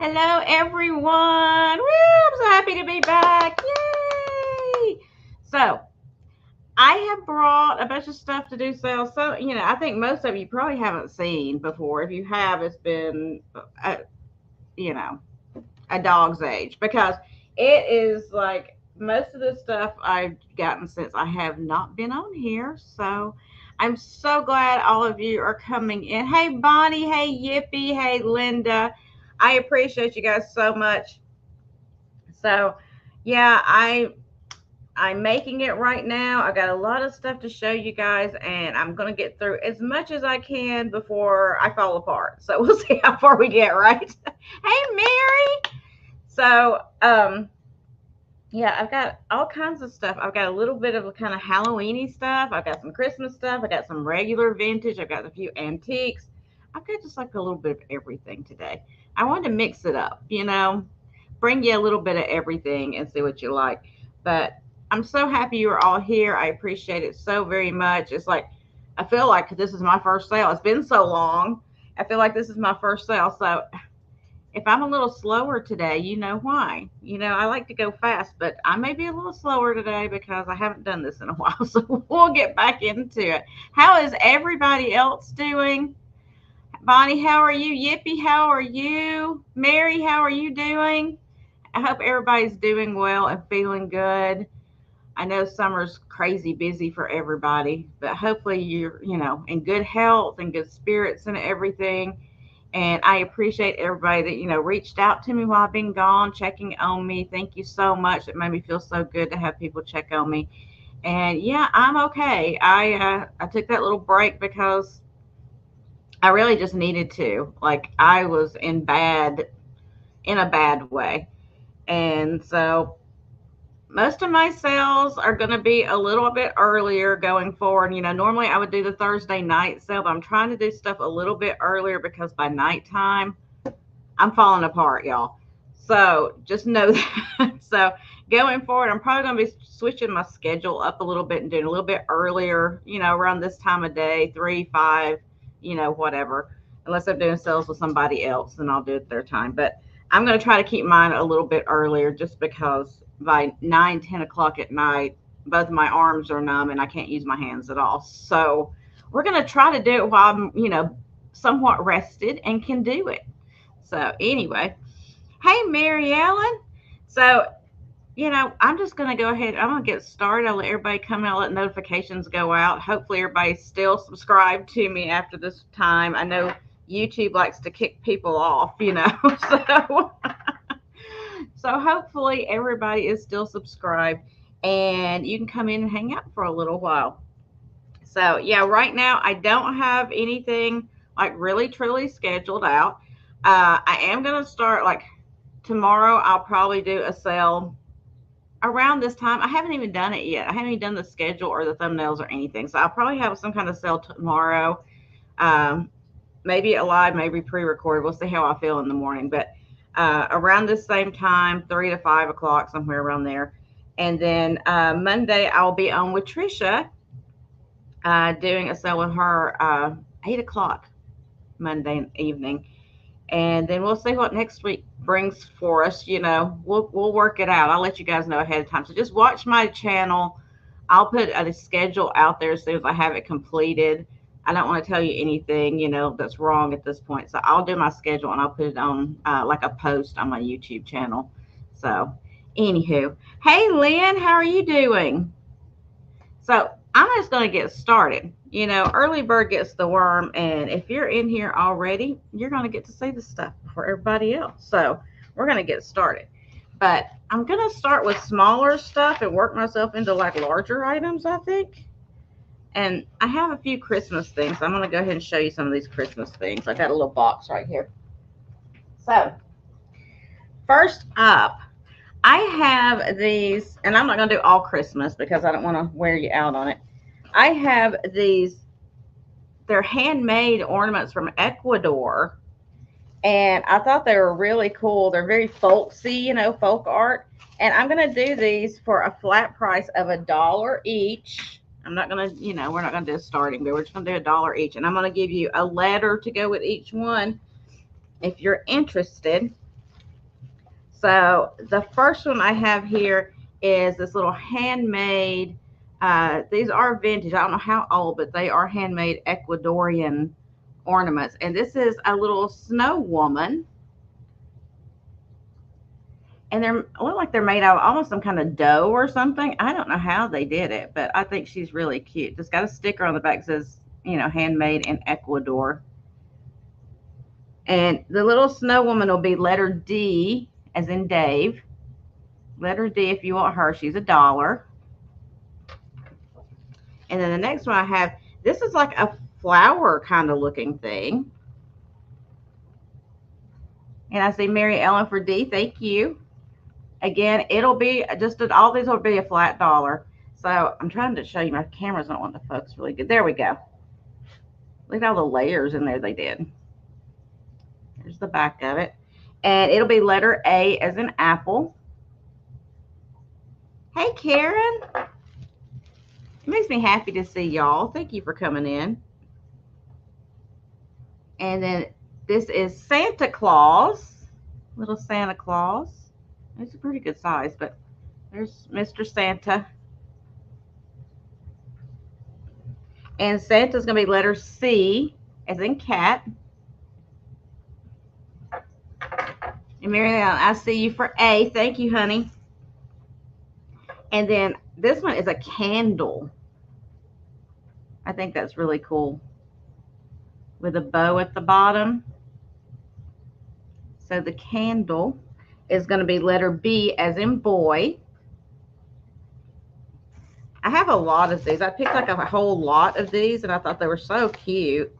Hello, everyone. Woo, I'm so happy to be back. Yay! So, I have brought a bunch of stuff to do sales. So, I think most of you probably haven't seen before. If you have, it's been, you know, a dog's age because it is like most of the stuff I've gotten since I have not been on here. So, I'm so glad all of you are coming in. Hey, Bonnie. Hey, Yippee. Hey, Linda. I appreciate you guys so much. So, yeah, I'm making it right now. I got a lot of stuff to show you guys, and I'm gonna get through as much as I can before I fall apart. So we'll see how far we get, right? Hey, Mary. So, yeah, I've got all kinds of stuff. I've got a little bit of a kind of Halloweeny stuff. I've got some Christmas stuff. I got some regular vintage. I've got a few antiques. I've got just like a little bit of everything today. I wanted to mix it up, bring you a little bit of everything and see what you like. But I'm so happy you are all here. I appreciate it so very much. It's like I feel like this is my first sale. It's been so long. I feel like this is my first sale. So if I'm a little slower today, you know why. I like to go fast, but I may be a little slower today because I haven't done this in a while. So we'll get back into it. How is everybody else doing? Bonnie, how are you? Yippee, how are you? Mary, how are you doing? I hope everybody's doing well and feeling good. I know summer's crazy busy for everybody, but hopefully you're, in good health and good spirits and everything. And I appreciate everybody that, reached out to me while I've been gone, checking on me. Thank you so much. It made me feel so good to have people check on me. And yeah, I'm okay. I took that little break because I really just needed to. Like I was in a bad way. And so most of my sales are going to be a little bit earlier going forward. Normally I would do the Thursday night sale, but I'm trying to do stuff a little bit earlier because by nighttime, I'm falling apart, y'all. So just know that. So going forward, I'm probably going to be switching my schedule up a little bit and doing a little bit earlier, around this time of day, 3, 5, whatever. Unless I'm doing sales with somebody else, then I'll do it their time. But I'm going to try to keep mine a little bit earlier just because by 9, 10 o'clock at night, both my arms are numb and I can't use my hands at all. So we're going to try to do it while I'm, somewhat rested and can do it. So anyway, hey, Mary Ellen. So, I'm just going to go ahead. I'm going to get started. I'll let everybody come in. I'll let notifications go out. Hopefully everybody's still subscribed to me after this time. I know YouTube likes to kick people off, So, so hopefully everybody is still subscribed and you can come in and hang out for a little while. So yeah, right now I don't have anything like really truly scheduled out. I am going to start like tomorrow. I'll probably do a sale around this time. I haven't even done it yet. I haven't even done the schedule or the thumbnails or anything. So I'll probably have some kind of sale tomorrow. Maybe a live, maybe pre-recorded. We'll see how I feel in the morning. But around this same time, 3 to 5 o'clock, somewhere around there. And then Monday, I'll be on with Trisha doing a sale with her 8 o'clock Monday evening. And then we'll see what next week brings for us. We'll work it out. I'll let you guys know ahead of time. So just watch my channel. I'll put a schedule out there as soon as I have it completed. I don't want to tell you anything, that's wrong at this point. So I'll do my schedule and I'll put it on like a post on my YouTube channel. So anywho, hey, Lynn, how are you doing? So I'm just going to get started. Early bird gets the worm. And if you're in here already, you're going to get to see the stuff before everybody else. So we're going to get started. But I'm going to start with smaller stuff and work myself into like larger items, I think. And I have a few Christmas things. So I'm going to go ahead and show you some of these Christmas things. I got a little box right here. So first up, I have these, and I'm not going to do all Christmas because I don't want to wear you out on it. I have these, they're handmade ornaments from Ecuador, and I thought they were really cool. They're very folksy, folk art. And I'm going to do these for a flat price of $1 each. I'm not going to, we're not going to do a starting, but we're just going to do $1 each. And I'm going to give you a letter to go with each one if you're interested. So the first one I have here is this little handmade. These are vintage. I don't know how old, but they are handmade Ecuadorian ornaments. And this is a little snow woman. And they're look like they're made out of almost some kind of dough or something. I don't know how they did it, but I think she's really cute. It's got a sticker on the back that says, handmade in Ecuador. And the little snow woman will be letter D, as in Dave. Letter D if you want her. She's $1. And then the next one I have, this is like a flower kind of looking thing. And I see Mary Ellen for D. Thank you. Again, it'll be just, all these will be a flat dollar. So I'm trying to show you, my camera's not wanting to focus really good. There we go. Look at all the layers in there they did. There's the back of it. And it'll be letter A as in apple. Hey, Karen. It makes me happy to see y'all. Thank you for coming in. And then this is Santa Claus. Little Santa Claus. It's a pretty good size, but there's Mr. Santa. And Santa's going to be letter C as in cat. And Marianne, I see you for A. Thank you, honey. And then this one is a candle. I think that's really cool. With a bow at the bottom. So the candle is going to be letter B as in boy. I have a lot of these. I picked like a whole lot of these and I thought they were so cute.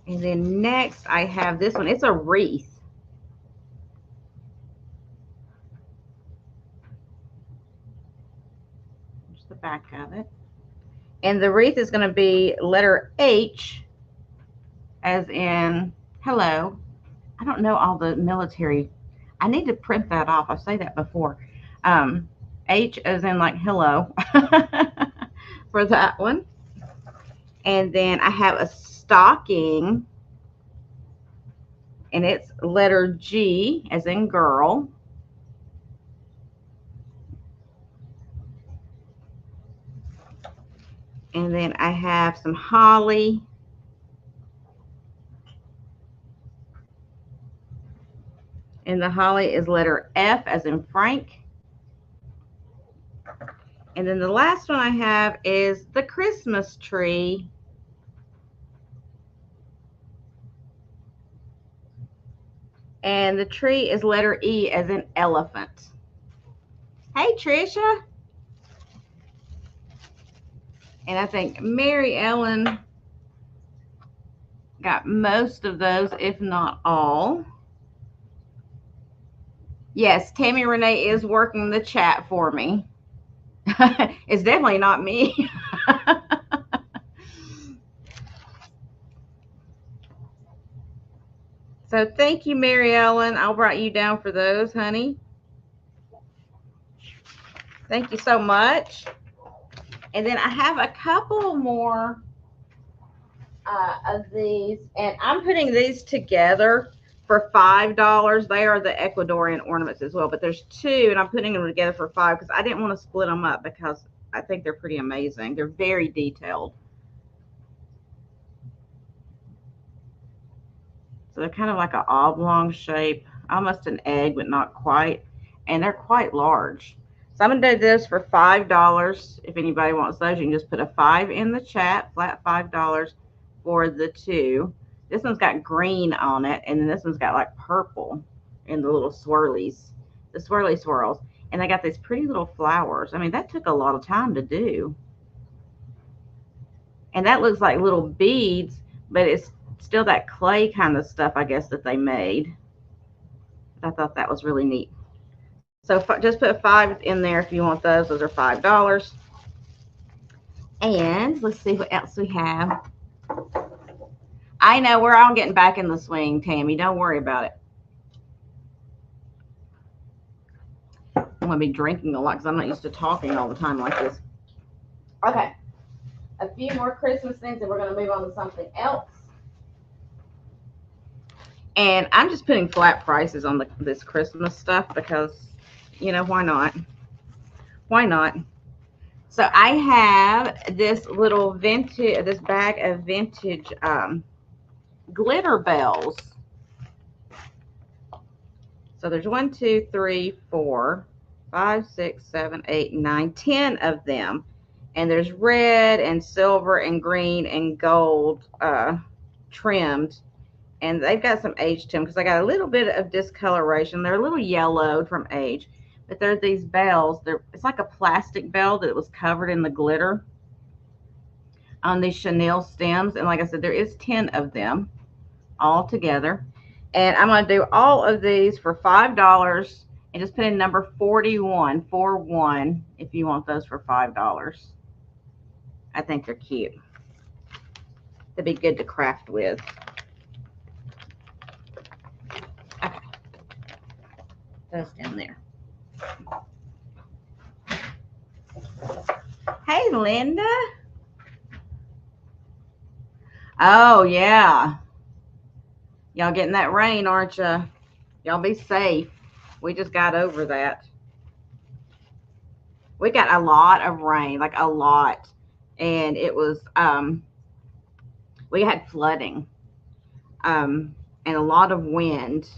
And then next I have this one. It's a wreath. There's the back of it. And the wreath is going to be letter H as in hello. I don't know all the military. I need to print that off. I've said that before. H as in like hello for that one. And then I have a stocking. And it's letter G as in girl. And then I have some holly. And the holly is letter F as in Frank. And then the last one I have is the Christmas tree. And the tree is letter E as in elephant. Hey, Trisha. And I think Mary Ellen got most of those, if not all. Yes, Tammy Renee is working the chat for me. It's definitely not me. So thank you, Mary Ellen. I'll write you down for those, honey. Thank you so much. And then I have a couple more of these, and I'm putting these together for $5. They are the Ecuadorian ornaments as well, but there's two, and I'm putting them together for $5 because I didn't want to split them up because I think they're pretty amazing. They're very detailed. So they're kind of like an oblong shape, almost an egg, but not quite. And they're quite large. So I'm going to do this for $5. If anybody wants those, you can just put a 5 in the chat, flat $5 for the two. This one's got green on it, and then this one's got like purple in the little swirlies, the swirly swirls. And they got these pretty little flowers. I mean, that took a lot of time to do. And that looks like little beads, but it's still that clay kind of stuff, I guess, that they made. I thought that was really neat. So just put 5 in there if you want those. Those are $5. And let's see what else we have. I know we're all getting back in the swing, Tammy. Don't worry about it. I'm going to be drinking a lot because I'm not used to talking all the time like this. Okay. A few more Christmas things, and we're going to move on to something else. And I'm just putting flat prices on this Christmas stuff because, you know, why not? Why not? So I have this little vintage, this bag of vintage glitter bells. So there's 1, 2, 3, 4, 5, 6, 7, 8, 9, 10 of them. And there's red and silver and green and gold trimmed. And they've got some age to them because I got a little bit of discoloration. They're a little yellowed from age. But they're these bells. It's like a plastic bell that was covered in the glitter on these chenille stems. And like I said, there is 10 of them all together. And I'm going to do all of these for $5 and just put in number 41, 41, if you want those for $5. I think they're cute. They'd be good to craft with. Okay. That's down there. Hey, Linda. Oh, yeah. Y'all getting that rain, aren't you? Y'all be safe. We just got over that. We got a lot of rain, like a lot. And it was, we had flooding and a lot of wind.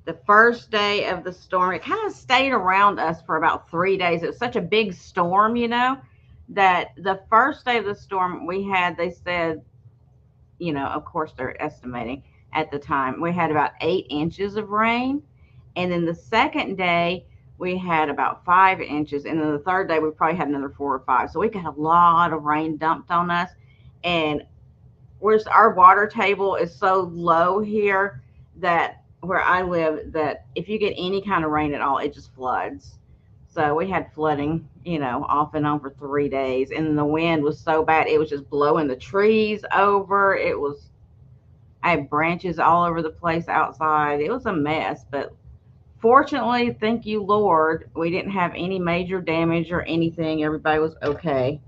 The first day of the storm, it kind of stayed around us for about 3 days. It was such a big storm, you know, that the first day of the storm we had, they said, you know, of course they're estimating at the time, we had about 8 inches of rain. And then the second day we had about 5 inches. And then the third day we probably had another 4 or 5. So we got a lot of rain dumped on us. And our water table is so low here that where I live, that if you get any kind of rain at all, it just floods. So we had flooding, you know, off and on for 3 days. And the wind was so bad, it was just blowing the trees over. I had branches all over the place outside. It was a mess, but fortunately, thank you, Lord, we didn't have any major damage or anything. Everybody was okay.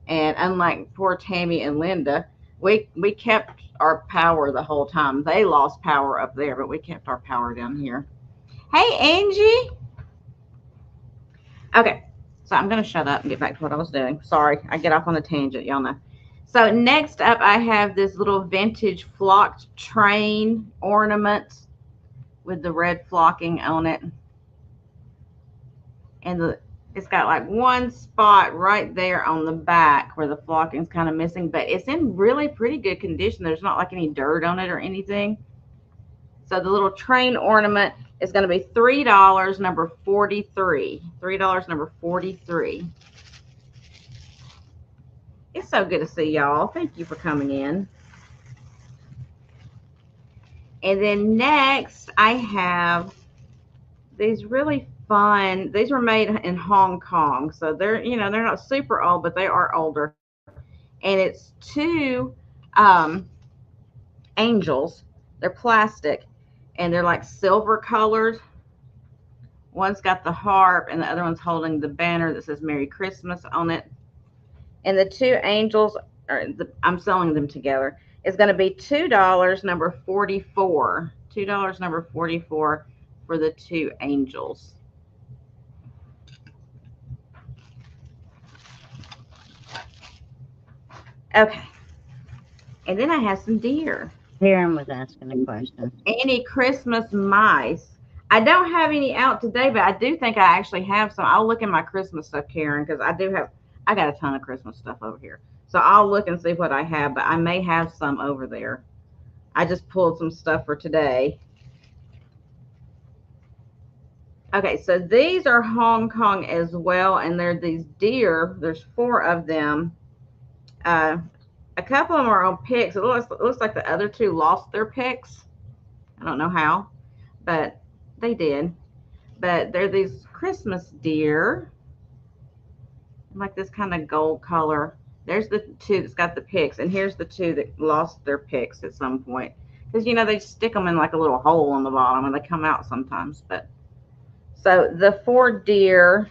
And unlike poor Tammy and Linda, we kept our power the whole time. They lost power up there, but we kept our power down here. Hey, Angie. Okay, so I'm going to shut up and get back to what I was doing. Sorry, I get off on a tangent, y'all know. So next up, I have this little vintage flocked train ornament with the red flocking on it. And it's got like one spot right there on the back where the flocking's kind of missing, but it's in really pretty good condition. There's not like any dirt on it or anything. So the little train ornament is going to be $3, number 43. $3, number 43. It's so good to see y'all. Thank you for coming in. And then next, I have these really fun. These were made in Hong Kong, so they're, you know, they're not super old, but they are older. And it's 2 angels. They're plastic, and they're like silver colored. One's got the harp, and the other one's holding the banner that says Merry Christmas on it. And the 2 angels, I'm selling them together, is going to be $2, number 44. $2, number 44 for the 2 angels. Okay. And then I have some deer. Karen was asking a question. Any Christmas mice? I don't have any out today, but I do think I actually have some. I'll look in my Christmas stuff, Karen, because I got a ton of Christmas stuff over here. So I'll look and see what I have, but I may have some over there. I just pulled some stuff for today. Okay, so these are Hong Kong as well, and they're these deer. There's 4 of them. A couple of them are on picks. It looks like the other 2 lost their picks. I don't know how, but they did. But they're these Christmas deer, like this kind of gold color. There's the 2 that's got the picks, and here's the 2 that lost their picks at some point. Because, you know, they stick them in like a little hole on the bottom, and they come out sometimes. But so the 4 deer,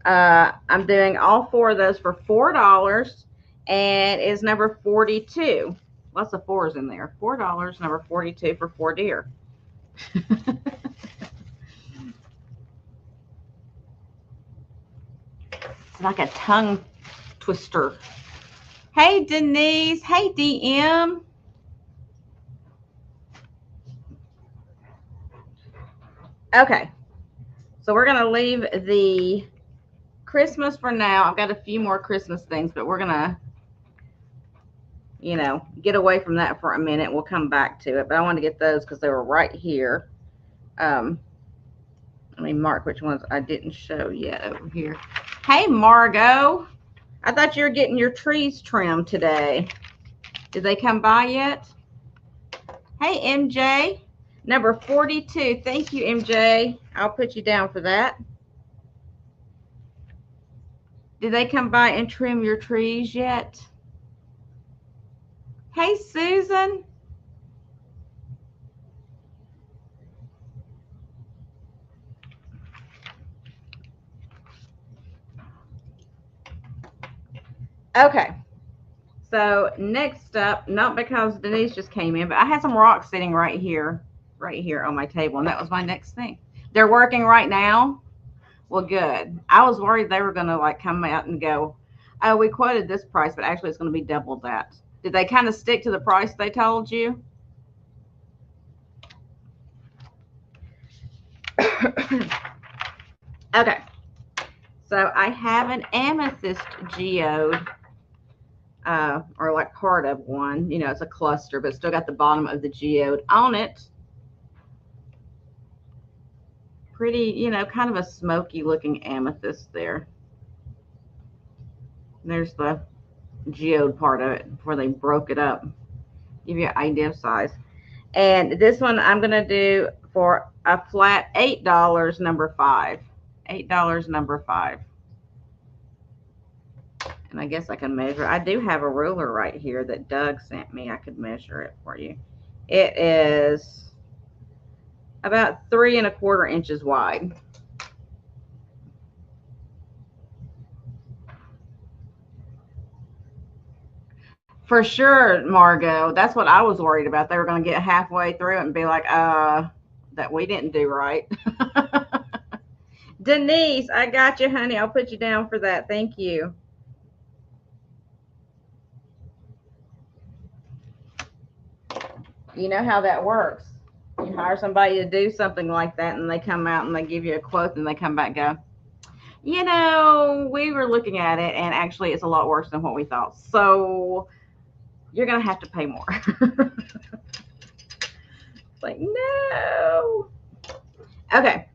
I'm doing all 4 of those for $4, and is number 42. Lots of fours in there. $4, number 42 for 4 deer. It's like a tongue twister. Hey, Denise. Hey, DM. Okay. So we're going to leave the Christmas for now. I've got a few more Christmas things, but we're going to, get away from that for a minute. We'll come back to it. But I want to get those because they were right here. Let me mark which ones I didn't show yet over here. Hey, Margot. I thought you were getting your trees trimmed today. Did they come by yet? Hey, MJ. Number 42. Thank you, MJ. I'll put you down for that. Did they come by and trim your trees yet? Hey, Susan. Okay. So next up, not because Denise just came in, but I had some rocks sitting right here on my table, and that was my next thing. They're working right now. Well, good. I was worried they were going to like come out and go, oh, we quoted this price, but actually it's going to be double that. Did they kind of stick to the price they told you? Okay. So I have an amethyst geode, or like part of one. It's a cluster, but still got the bottom of the geode on it. Pretty, kind of a smoky looking amethyst there. And there's the geode part of it before they broke it up. Give you an idea of size. And this one I'm going to do for a flat $8, number 5. $8, number 5. And I guess I can measure. I do have a ruler right here that Doug sent me. I could measure it for you. It is about 3 1/4 inches wide. For sure, Margot. That's what I was worried about. They were going to get halfway through it and be like, that we didn't do right. Denise, I got you, honey. I'll put you down for that. Thank you. You know how that works. You hire somebody to do something like that, and they come out and they give you a quote, and they come back and go, we were looking at it, and actually it's a lot worse than what we thought. So you're going to have to pay more. It's like, no. Okay.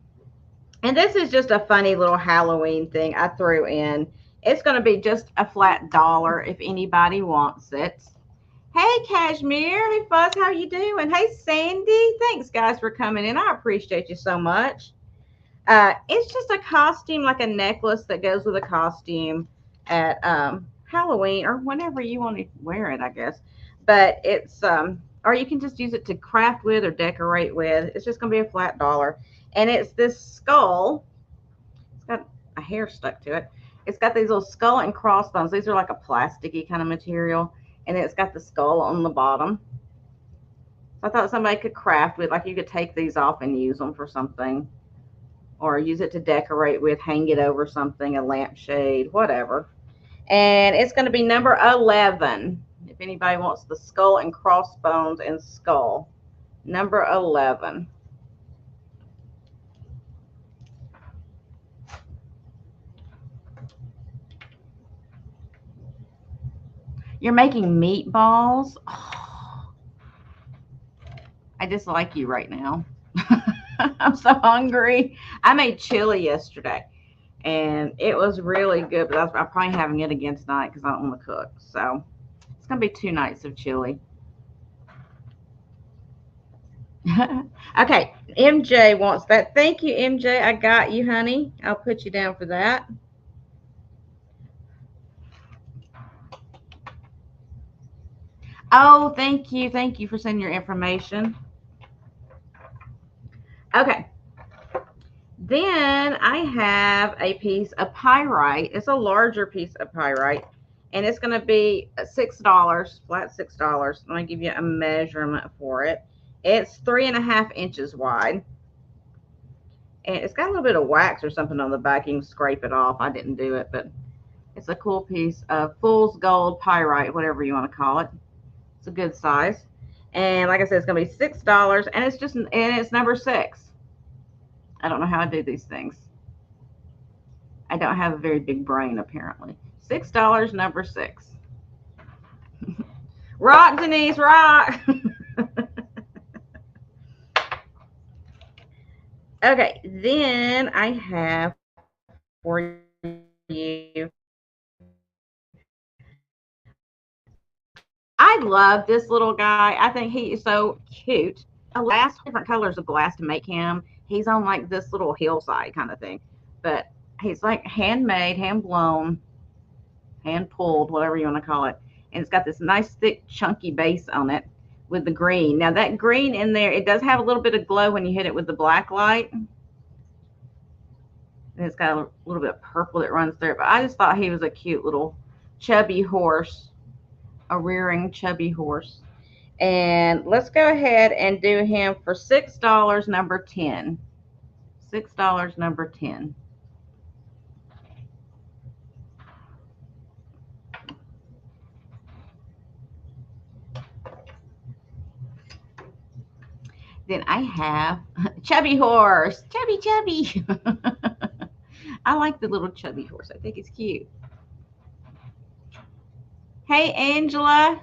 And this is just a funny little Halloween thing I threw in. It's going to be just a flat $1 if anybody wants it. Hey, Cashmere. Hey, Fuzz. How you doing? Hey, Sandy. Thanks, guys, for coming in. I appreciate you so much. It's just a costume, like a necklace that goes with a costume at Halloween or whenever you want to wear it, I guess. But it's, or you can just use it to craft with or decorate with. It's just going to be a flat $1. And it's this skull. It's got a hair stuck to it. It's got these little skull and crossbones. These are like a plasticky kind of material. And it's got the skull on the bottom. I thought somebody could craft with, like you could take these off and use them for something. Or use it to decorate with, hang it over something, a lampshade, whatever. And it's going to be number 11. If anybody wants the skull and crossbones and skull. Number 11. You're making meatballs? Oh, I dislike you right now. I'm so hungry. I made chili yesterday, and it was really good, but I'm probably having it again tonight because I don't want to cook. So it's going to be 2 nights of chili. Okay, MJ wants that. Thank you, MJ. I got you, honey. I'll put you down for that. Oh, thank you. Thank you for sending your information. Okay. Then I have a piece of pyrite. It's a larger piece of pyrite. and it's going to be $6, flat $6. Let me give you a measurement for it. It's 3.5 inches wide, and it's got a little bit of wax or something on the back. You can scrape it off. I didn't do it, but it's a cool piece of fool's gold pyrite, whatever you want to call it. It's a good size. And like I said, it's going to be $6, and it's number 6. I don't know how I do these things. I don't have a very big brain, apparently. $6, number 6. Rock, Denise, rock. Okay, then I have for you. I love this little guy. I think he is so cute. Different colors of glass to make him. He's on like this little hillside kind of thing, but he's like handmade, hand blown, hand pulled, whatever you want to call it. And it's got this nice thick chunky base on it with the green. Now that green in there, it does have a little bit of glow when you hit it with the black light. And it's got a little bit of purple that runs through it. But I just thought he was a cute little chubby horse, a rearing chubby horse. And let's go ahead and do him for $6, number 10. $6, number 10. Then I have chubby horse, chubby. I like the little chubby horse. I think it's cute. Hey, Angela.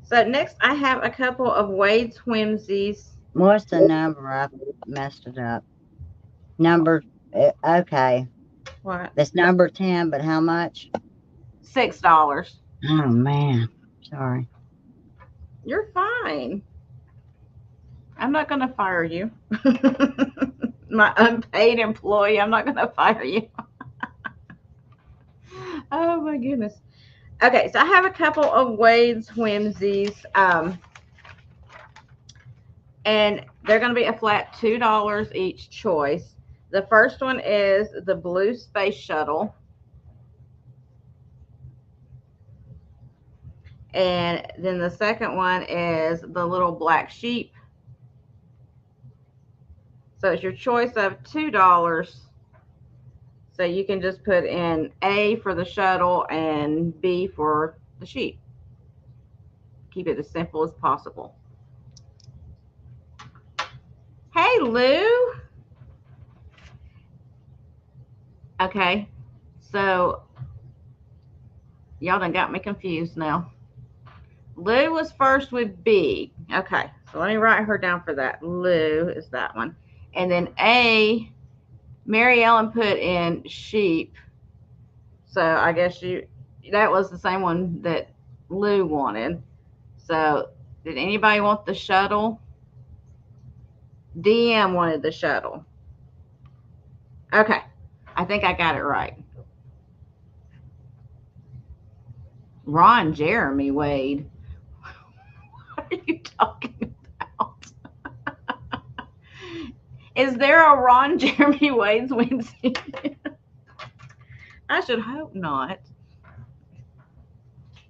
So next I have a couple of Wade's Whimsies. What's the number? I messed it up. Number, okay. What? It's number 10, but how much? $6. Oh, man. Sorry. You're fine. I'm not going to fire you. My unpaid employee, I'm not going to fire you. Oh, my goodness. Okay, so I have a couple of Wade's Whimsies, and they're going to be a flat $2 each choice. The first one is the Blue Space Shuttle, and then the second one is the Little Black Sheep. So it's your choice of $2. So you can just put in A for the shuttle and B for the sheep. Keep it as simple as possible. Hey, Lou. Okay, so y'all done got me confused now. Lou was first with B. Okay, so let me write her down for that. Lou is that one. And then A, Mary Ellen put in sheep. So I guess that was the same one that Lou wanted. So did anybody want the shuttle? DM wanted the shuttle. Okay, I think I got it right. Ron Jeremy Wade. What are you talking about? Is there a Ron Jeremy Wade's Wednesday? I should hope not.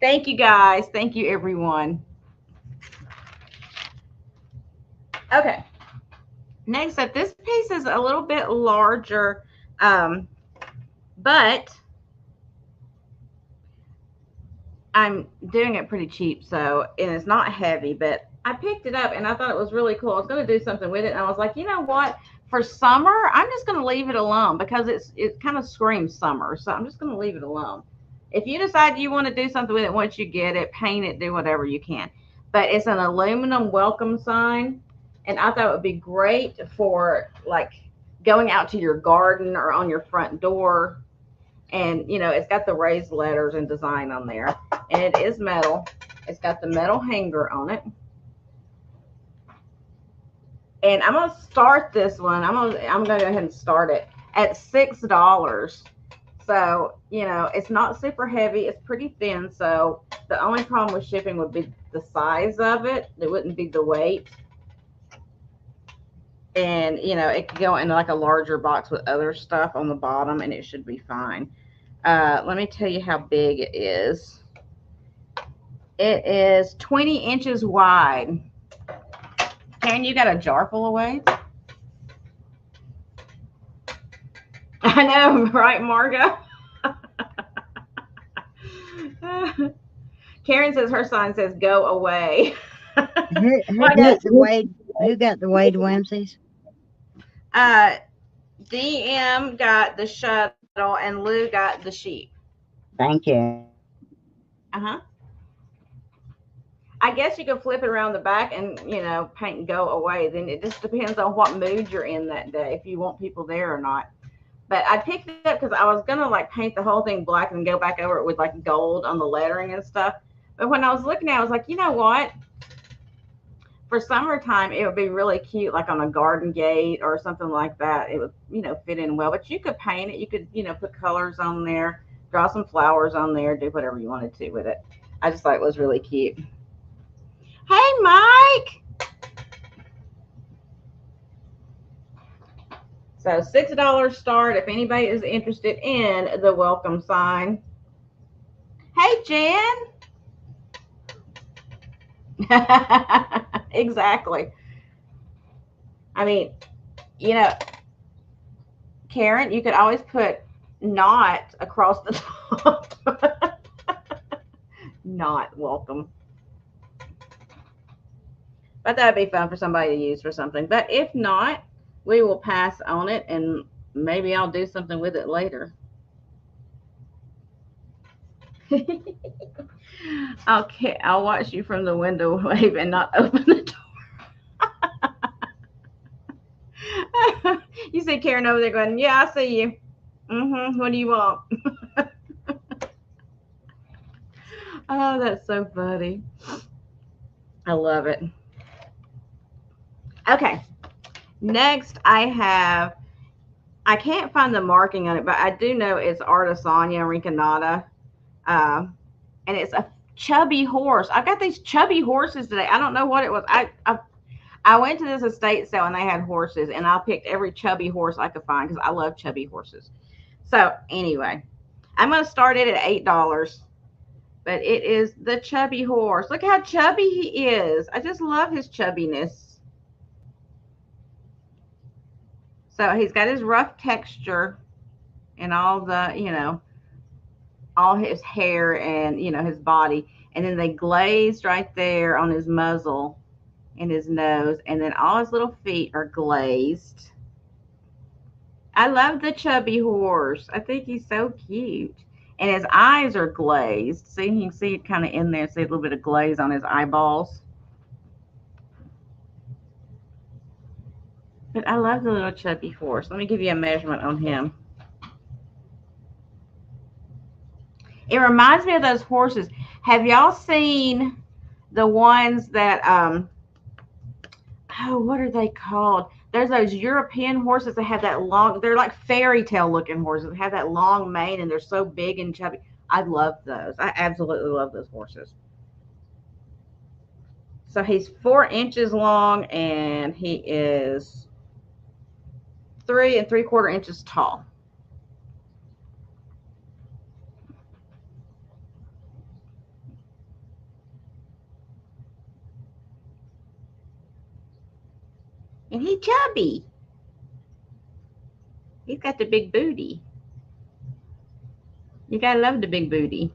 Thank you guys. Thank you everyone. Okay. Next up, this piece is a little bit larger, but I'm doing it pretty cheap, so, and it's not heavy, but I picked it up and I thought it was really cool. I was going to do something with it, and I was like, you know what? For summer, I'm just going to leave it alone because it kind of screams summer, so I'm just going to leave it alone. If you decide you want to do something with it once you get it, paint it, do whatever you can. But it's an aluminum welcome sign, and I thought it would be great for like going out to your garden or on your front door. And, you know, it's got the raised letters and design on there. And it is metal. It's got the metal hanger on it. And I'm going to start this one. I'm going to go ahead and start it at $6. So, you know, it's not super heavy. It's pretty thin. So the only problem with shipping would be the size of it. It wouldn't be the weight. And, you know, it could go in like a larger box with other stuff on the bottom and it should be fine. Let me tell you how big it is. It is 20 inches wide. Karen, you got a jar full of weights? I know, right, Margo? Karen says her sign says "Go away." Who Well, I got guess the Wade? Who got the Wade Whimsies? uh, DM got the shuttle and Lou got the sheep. Thank you. Uh huh. I guess you could flip it around the back and paint and go away. Then it just depends on what mood you're in that day if you want people there or not. But I picked it up because I was gonna like paint the whole thing black and go back over it with like gold on the lettering and stuff. But when I was looking at it, I was like, you know what? For summertime, it would be really cute, like on a garden gate or something like that. It would, fit in well. But you could paint it. You could, put colors on there, draw some flowers on there, do whatever you wanted to with it. I just thought it was really cute. Hey, Mike. So $6 start if anybody is interested in the welcome sign. Hey, Jen. Exactly. I mean, you know, Karen, you could always put not across the top. Not welcome. But that'd be fun for somebody to use for something. But if not, we will pass on it and maybe I'll do something with it later. Okay, I'll watch you from the window wave and not open the door. You see Karen over there going, yeah, I see you. What do you want? Oh, that's so funny. I love it. Okay, next I can't find the marking on it, but I do know it's Artisania rinconata. Um, and it's a chubby horse. I got these chubby horses today. I don't know what it was. I went to this estate sale and they had horses, and I picked every chubby horse I could find because I love chubby horses. So anyway, I'm gonna start it at $8, but it is the chubby horse. Look how chubby he is. I just love his chubbiness. So he's got his rough texture and all his hair and his body, and then they glazed right there on his muzzle and his nose, and then all his little feet are glazed. I love the chubby horse. I think he's so cute. And his eyes are glazed. See, you can see it kind of in there. See a little bit of glaze on his eyeballs. But I love the little chubby horse. Let me give you a measurement on him. It reminds me of those horses. Have y'all seen the ones that oh, what are they called? There's those European horses that have that long, they're like fairy tale looking horses. They have that long mane and they're so big and chubby. I love those. I absolutely love those horses. So he's 4 inches long and he is 3 and 3/4 inches tall. And he's chubby. He's got the big booty. You gotta love the big booty.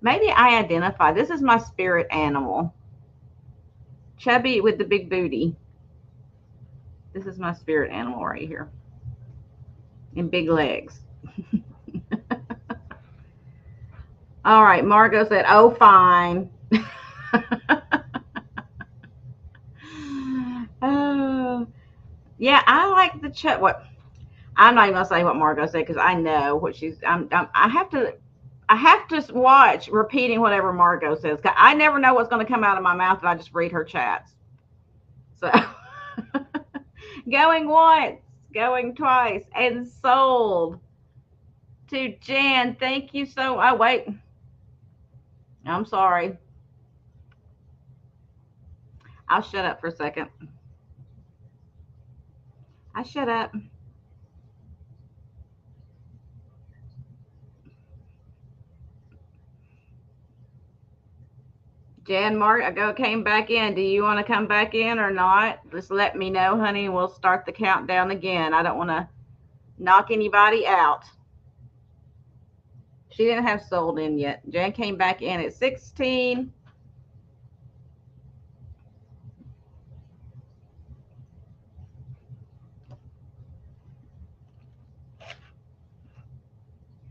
Maybe I identify. This is my spirit animal. Chubby with the big booty. This is my spirit animal right here. And big legs. All right, Margot said, "Oh, fine." Oh, yeah, I like the what. I'm not even gonna say what Margot said because I know what she's. I have to watch repeating whatever Margot says. 'Cause I never know what's going to come out of my mouth if I just read her chats. So, going once, going twice, and sold to Jan. Thank you so. Oh wait, I'm sorry. I'll shut up for a second. I shut up. Jan Mark, I go came back in. Do you want to come back in or not? Just let me know, honey, and we'll start the countdown again. I don't want to knock anybody out. She didn't have sold in yet. Jan came back in at 16.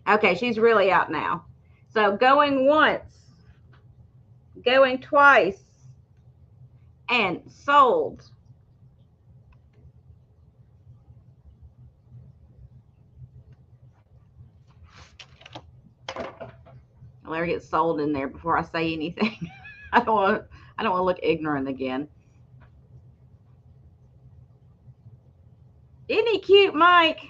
Okay, she's really out now. So going once, going twice, and sold. I'll let her get sold in there before I say anything. I don't want. I don't want to look ignorant again. Isn't he cute, Mike?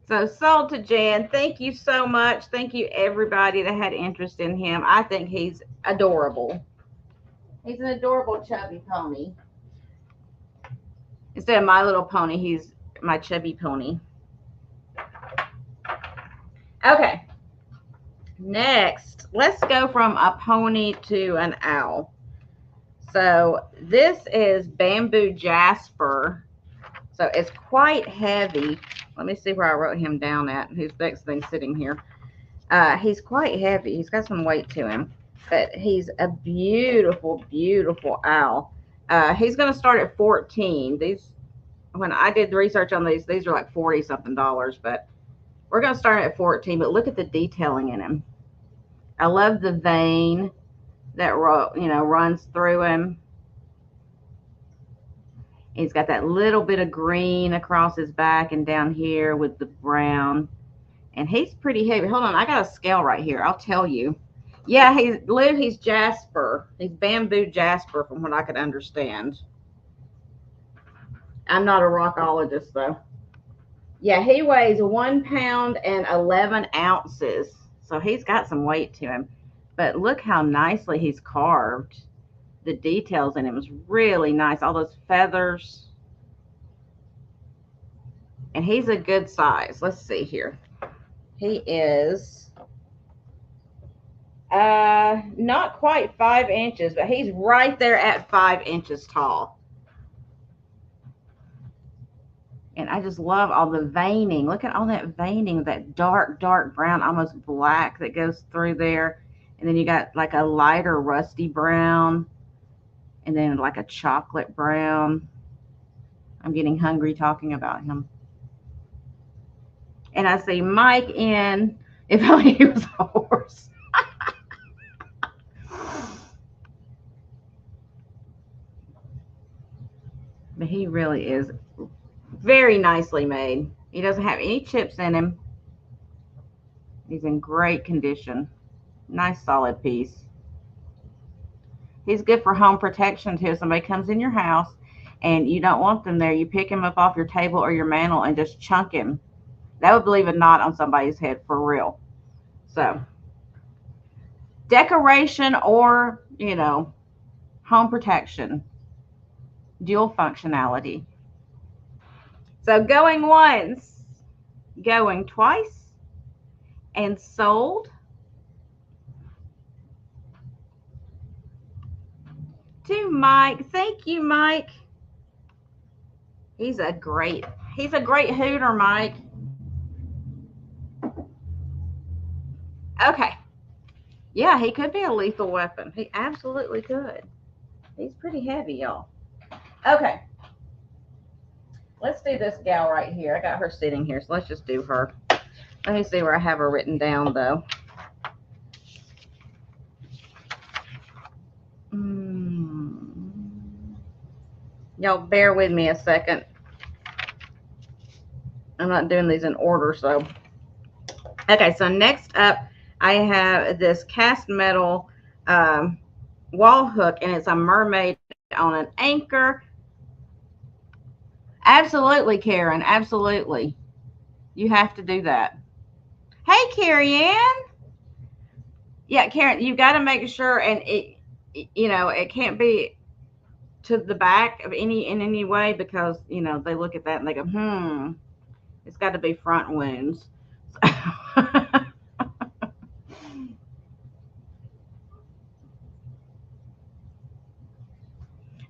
So sold to Jan. Thank you so much. Thank you everybody that had interest in him. I think he's adorable. He's an adorable chubby pony. Instead of My Little Pony, he's my chubby pony. Okay. Next, let's go from a pony to an owl. So this is bamboo jasper. So it's quite heavy. Let me see where I wrote him down at. His next thing sitting here. He's quite heavy. He's got some weight to him, but he's a beautiful, beautiful owl. He's going to start at 14. These, when I did the research on these are like 40 something dollars, but we're going to start at 14. But look at the detailing in him. I love the vein that runs through him. He's got that little bit of green across his back and down here with the brown. And he's pretty heavy. Hold on, I got a scale right here. I'll tell you. Yeah, he's jasper. He's bamboo jasper from what I could understand. I'm not a rockologist though. Yeah, he weighs 1 pound and 11 ounces. So he's got some weight to him. But look how nicely he's carved. The details in him is really nice. All those feathers. And he's a good size. Let's see here. He is not quite 5 inches, but he's right there at 5 inches tall. And I just love all the veining. Look at all that veining, that dark, dark brown, almost black that goes through there. And then you got like a lighter rusty brown. And then like a chocolate brown. I'm getting hungry talking about him. And I see Mike in. If only he was a horse. But he really is very nicely made. He doesn't have any chips in him. He's in great condition. Nice solid piece. He's good for home protection too. If somebody comes in your house and you don't want them there, you pick him up off your table or your mantle and just chunk him. That would leave a knot on somebody's head for real. So decoration or, home protection. Dual functionality. So going once, going twice, and sold to Mike. Thank you, Mike. He's a great hooter, Mike. Okay. Yeah, he could be a lethal weapon. He absolutely could. He's pretty heavy, y'all. Okay. Let's do this gal right here. I got her sitting here, so let's just do her. Let me see where I have her written down, though. Y'all bear with me a second. I'm not doing these in order, so. Okay, so next up, I have this cast metal wall hook, and it's a mermaid on an anchor. Absolutely, Karen. Absolutely. You have to do that. Hey, Carrie Ann. Yeah, Karen, you got to make sure, and it can't be to the back of any way, because they look at that and they go, it's got to be front wounds.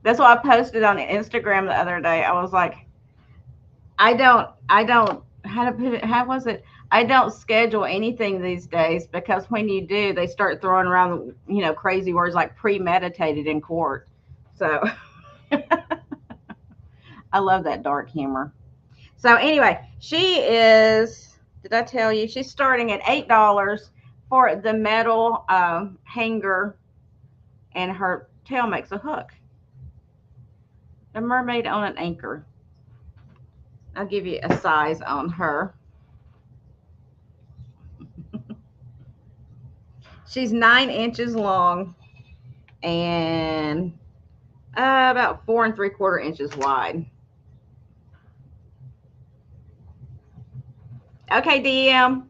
That's what I posted on Instagram the other day. I was like, I don't how to put it, how was it? I don't schedule anything these days, because when you do, they start throwing around crazy words like premeditated in court. So I love that dark humor. So anyway, she is. Did I tell you she's starting at $8 for the metal hanger, and her tail makes a hook. The mermaid on an anchor. I'll give you a size on her. She's 9 inches long and about 4 3/4 inches wide. Okay, DM.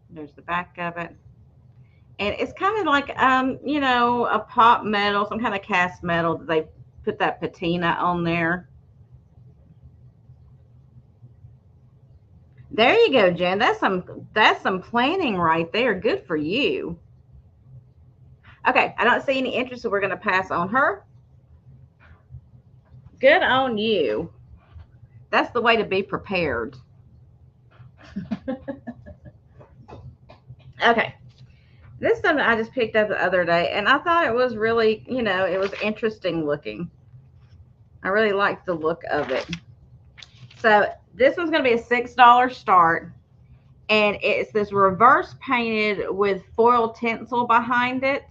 There's the back of it. And it's kind of like a pop metal, some kind of cast metal that they put that patina on there. There you go, Jen. That's some planning right there. Good for you. Okay, I don't see any interest, so we're gonna pass on her. Good on you. That's the way to be prepared. Okay. This is something I just picked up the other day, and I thought it was really, it was interesting looking. I really liked the look of it. So this one's going to be a $6 start, and it's this reverse painted with foil tinsel behind it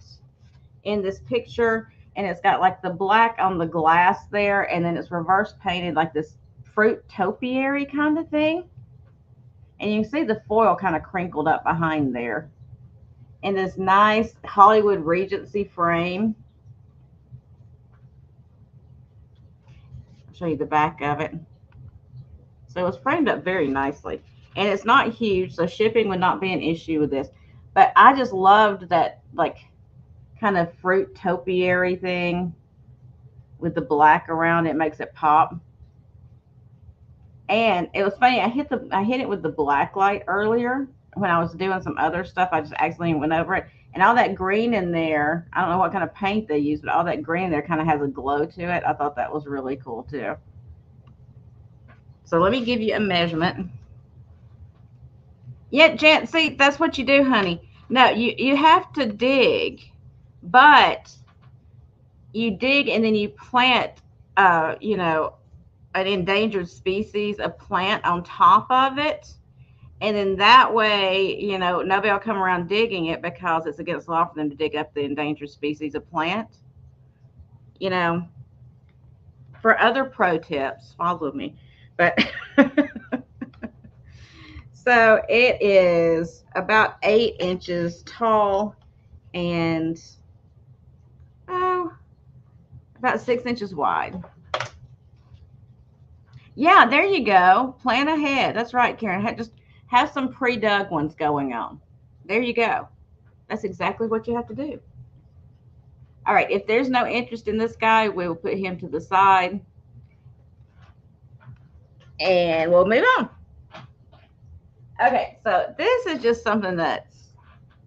in this picture, and it's got like the black on the glass there, and then it's reverse painted like this fruit topiary kind of thing. And you can see the foil kind of crinkled up behind there in this nice Hollywood Regency frame. I'll show you the back of it. So it was framed up very nicely. And it's not huge, so shipping would not be an issue with this. But I just loved that, like, kind of fruit topiary thing with the black around it. Makes it pop. And it was funny, I hit it with the black light earlier when I was doing some other stuff. I just accidentally went over it. And all that green in there, I don't know what kind of paint they use, but all that green in there kind of has a glow to it. I thought that was really cool too. So let me give you a measurement. Yeah, Jan, see, that's what you do, honey. No, you have to dig, but you dig and then you plant, an endangered species, a plant on top of it. And then that way, nobody will come around digging it, because it's against the law for them to dig up the endangered species of plant. You know, for other pro tips, follow me. But so it is about 8 inches tall and about 6 inches wide. Yeah, there you go. Plan ahead. That's right, Karen. Just have some pre-dug ones going on. There you go. That's exactly what you have to do. All right. If there's no interest in this guy, we will put him to the side and we'll move on. Okay. So this is just something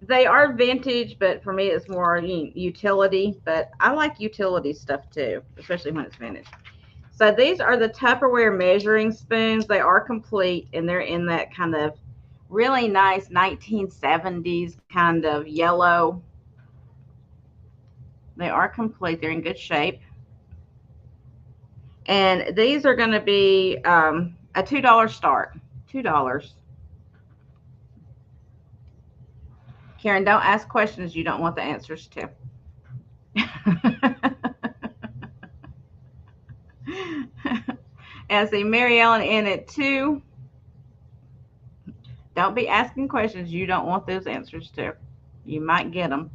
they are vintage, but for me, it's more utility. But I like utility stuff too, especially when it's vintage. So these are the Tupperware measuring spoons. They are complete, and they're in that kind of really nice 1970s kind of yellow. They are complete. They're in good shape. And these are going to be a $2 start. $2. Karen, don't ask questions you don't want the answers to. And I see Mary Ellen in it too. Don't be asking questions you don't want those answers to. You might get them.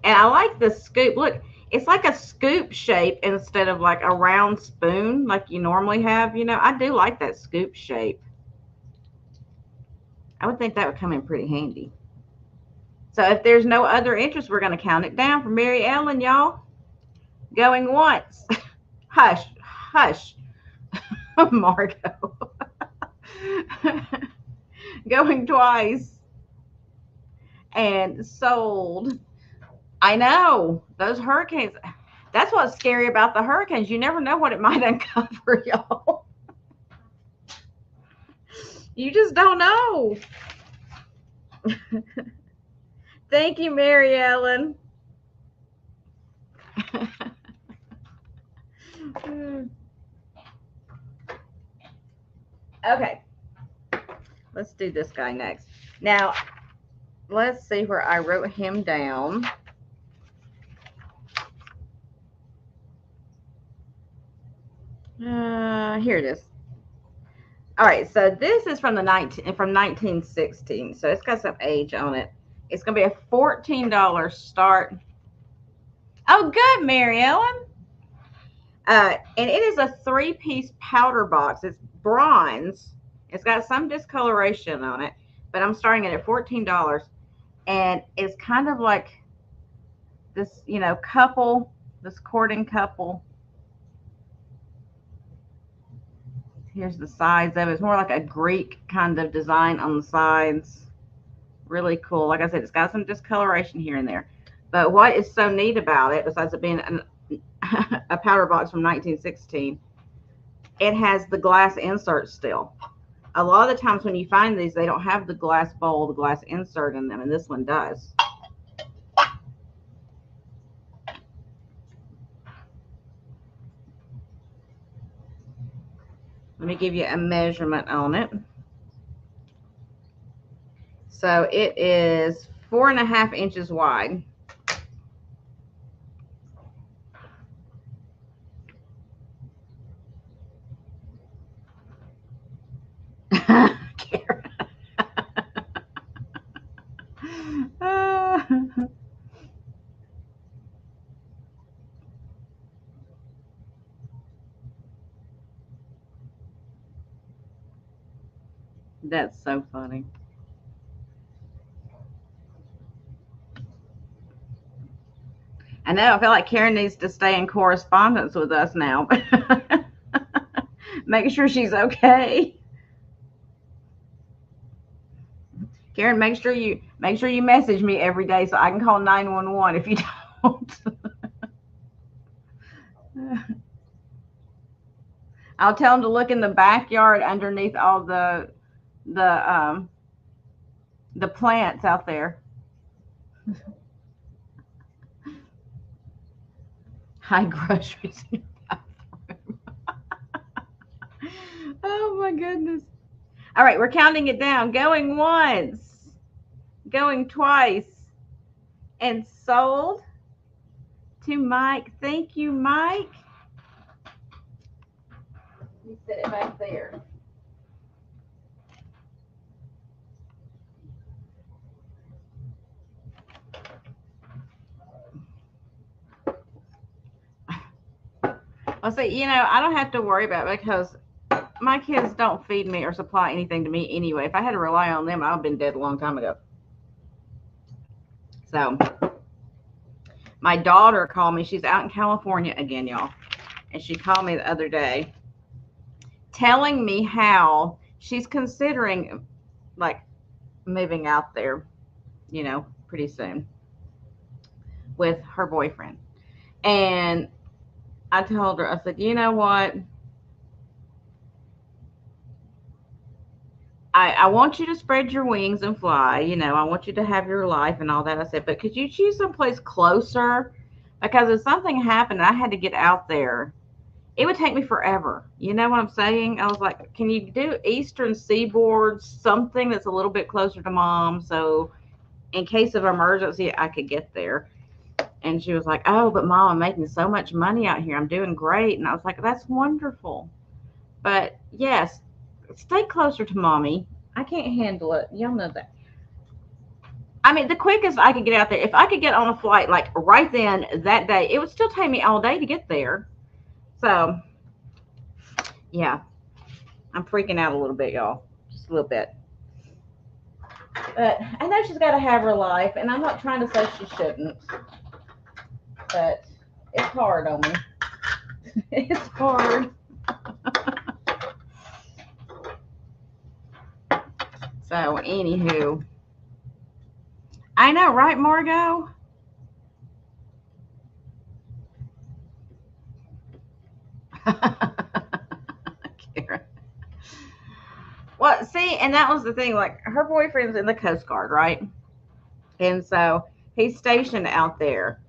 And I like the scoop. Look, It's like a scoop shape instead of like a round spoon like you normally have. I do like that scoop shape. I would think that would come in pretty handy. So if there's no other interest, we're going to count it down for Mary Ellen, y'all. Going once. Hush, hush, Margot. Going twice. And sold. I know. Those hurricanes. That's what's scary about the hurricanes. You never know what it might uncover, y'all. You just don't know. Thank you, Mary Ellen. Okay, let's do this guy next. Now, let's see where I wrote him down. Here it is. All right, so this is from 1916, so it's got some age on it. It's gonna be a $14 start. Oh, good, Mary Ellen. And it is a 3-piece powder box. It's bronze. It's got some discoloration on it, but I'm starting it at $14, and it's kind of like this, couple, this courting couple. Here's the sides of it. It's more like a Greek kind of design on the sides. Really cool. Like I said, it's got some discoloration here and there. But what is so neat about it, besides it being a powder box from 1916, it has the glass insert still. A lot of the times when you find these, they don't have the glass bowl, the glass insert in them, and this one does. Let me give you a measurement on it. So it is 4.5 inches wide. That's so funny. I know. I feel like Karen needs to stay in correspondence with us now. Make sure she's okay. Karen, make sure you message me every day so I can call 911 if you don't. I'll tell them to look in the backyard underneath all the plants out there. Hide groceries in your bathroom. Oh my goodness. All right, we're counting it down. Going once, going twice, and sold to Mike. Thank you, Mike. You set it back there. Well, see, I don't have to worry about it because my kids don't feed me or supply anything to me anyway. If I had to rely on them, I'd have been dead a long time ago. So, my daughter called me. She's out in California again, y'all. And she called me the other day telling me how she's considering, like, moving out there, pretty soon with her boyfriend. And I told her, I said, you know what? I want you to spread your wings and fly. I want you to have your life and all that. I said, but could you choose someplace closer? Because if something happened and I had to get out there, it would take me forever. You know what I'm saying? I was like, can you do Eastern Seaboard, something that's a little bit closer to mom? So in case of emergency, I could get there. And she was like, oh, but mom, I'm making so much money out here. I'm doing great. And I was like, that's wonderful. But yes, stay closer to mommy. I can't handle it. Y'all know that. I mean, the quickest I could get out there, if I could get on a flight like right then that day, it would still take me all day to get there. So, yeah, I'm freaking out a little bit, y'all. Just a little bit. But I know she's got to have her life, and I'm not trying to say she shouldn't, but it's hard on me. It's hard. So, anywho, I know, right, Margot? Karen. Well, see, and that was the thing. Like, her boyfriend's in the Coast Guard, right? And so he's stationed out there.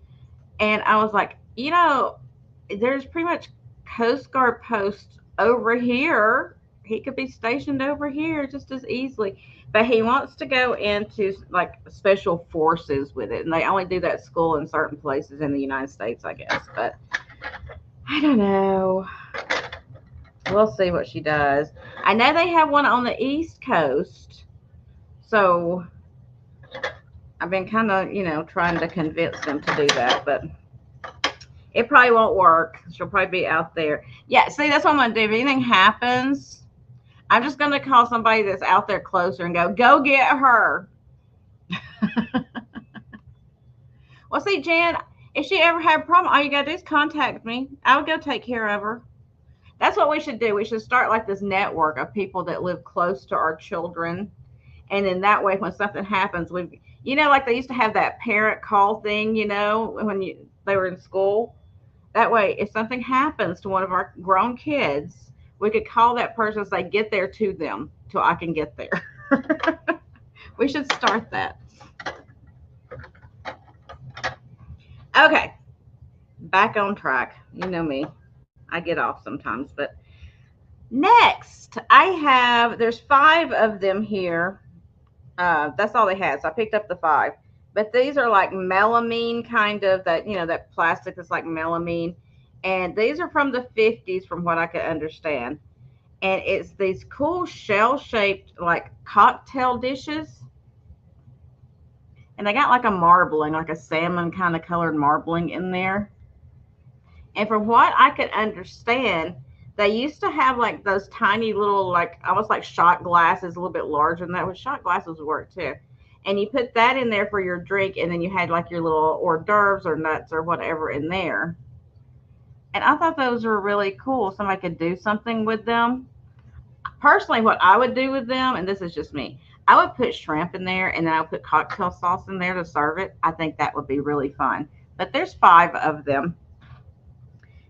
And I was like, there's pretty much Coast Guard posts over here. He could be stationed over here just as easily. But he wants to go into like special forces with it. And they only do that school in certain places in the United States, I guess. But I don't know. We'll see what she does. I know they have one on the East Coast. So I've been kind of, trying to convince them to do that. But it probably won't work. She'll probably be out there. Yeah, see, that's what I'm going to do. If anything happens, I'm just going to call somebody that's out there closer and go get her. Well, see, Jan, if she ever had a problem, all you got to do is contact me. I would go take care of her. That's what we should do. We should start like this network of people that live close to our children. And then that way, when something happens, like they used to have that parent call thing, when they were in school. That way, if something happens to one of our grown kids, we could call that person and say, get there to them till I can get there. We should start that. Okay, back on track. You know me. I get off sometimes. But next, there's 5 of them here. That's all they had. So I picked up the 5. But these are like melamine kind of that plastic that's like melamine. And these are from the 50s from what I could understand. And it's these cool shell shaped like cocktail dishes. And they got like a marbling, like a salmon kind of colored marbling in there. And from what I could understand, they used to have like those tiny little, like almost like shot glasses, a little bit larger than that. With shot glasses would work too. And you put that in there for your drink, and then you had like your little hors d'oeuvres or nuts or whatever in there. And I thought those were really cool. Somebody could do something with them. Personally, what I would do with them, and this is just me, I would put shrimp in there and then I would put cocktail sauce in there to serve it. I think that would be really fun. But there's 5 of them.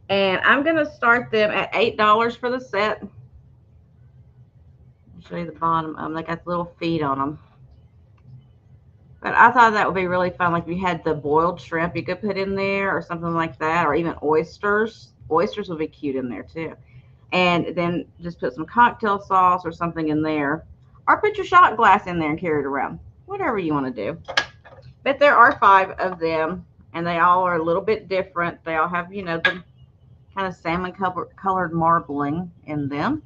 And I'm going to start them at $8 for the set. I'll show you the bottom of them. They got the little feet on them. But I thought that would be really fun. Like if you had the boiled shrimp you could put in there or something like that. Or even oysters. Oysters would be cute in there too. And then just put some cocktail sauce or something in there. Or put your shot glass in there and carry it around. Whatever you want to do. But there are 5 of them. And they all are a little bit different. They all have, the kind of salmon colored marbling in them.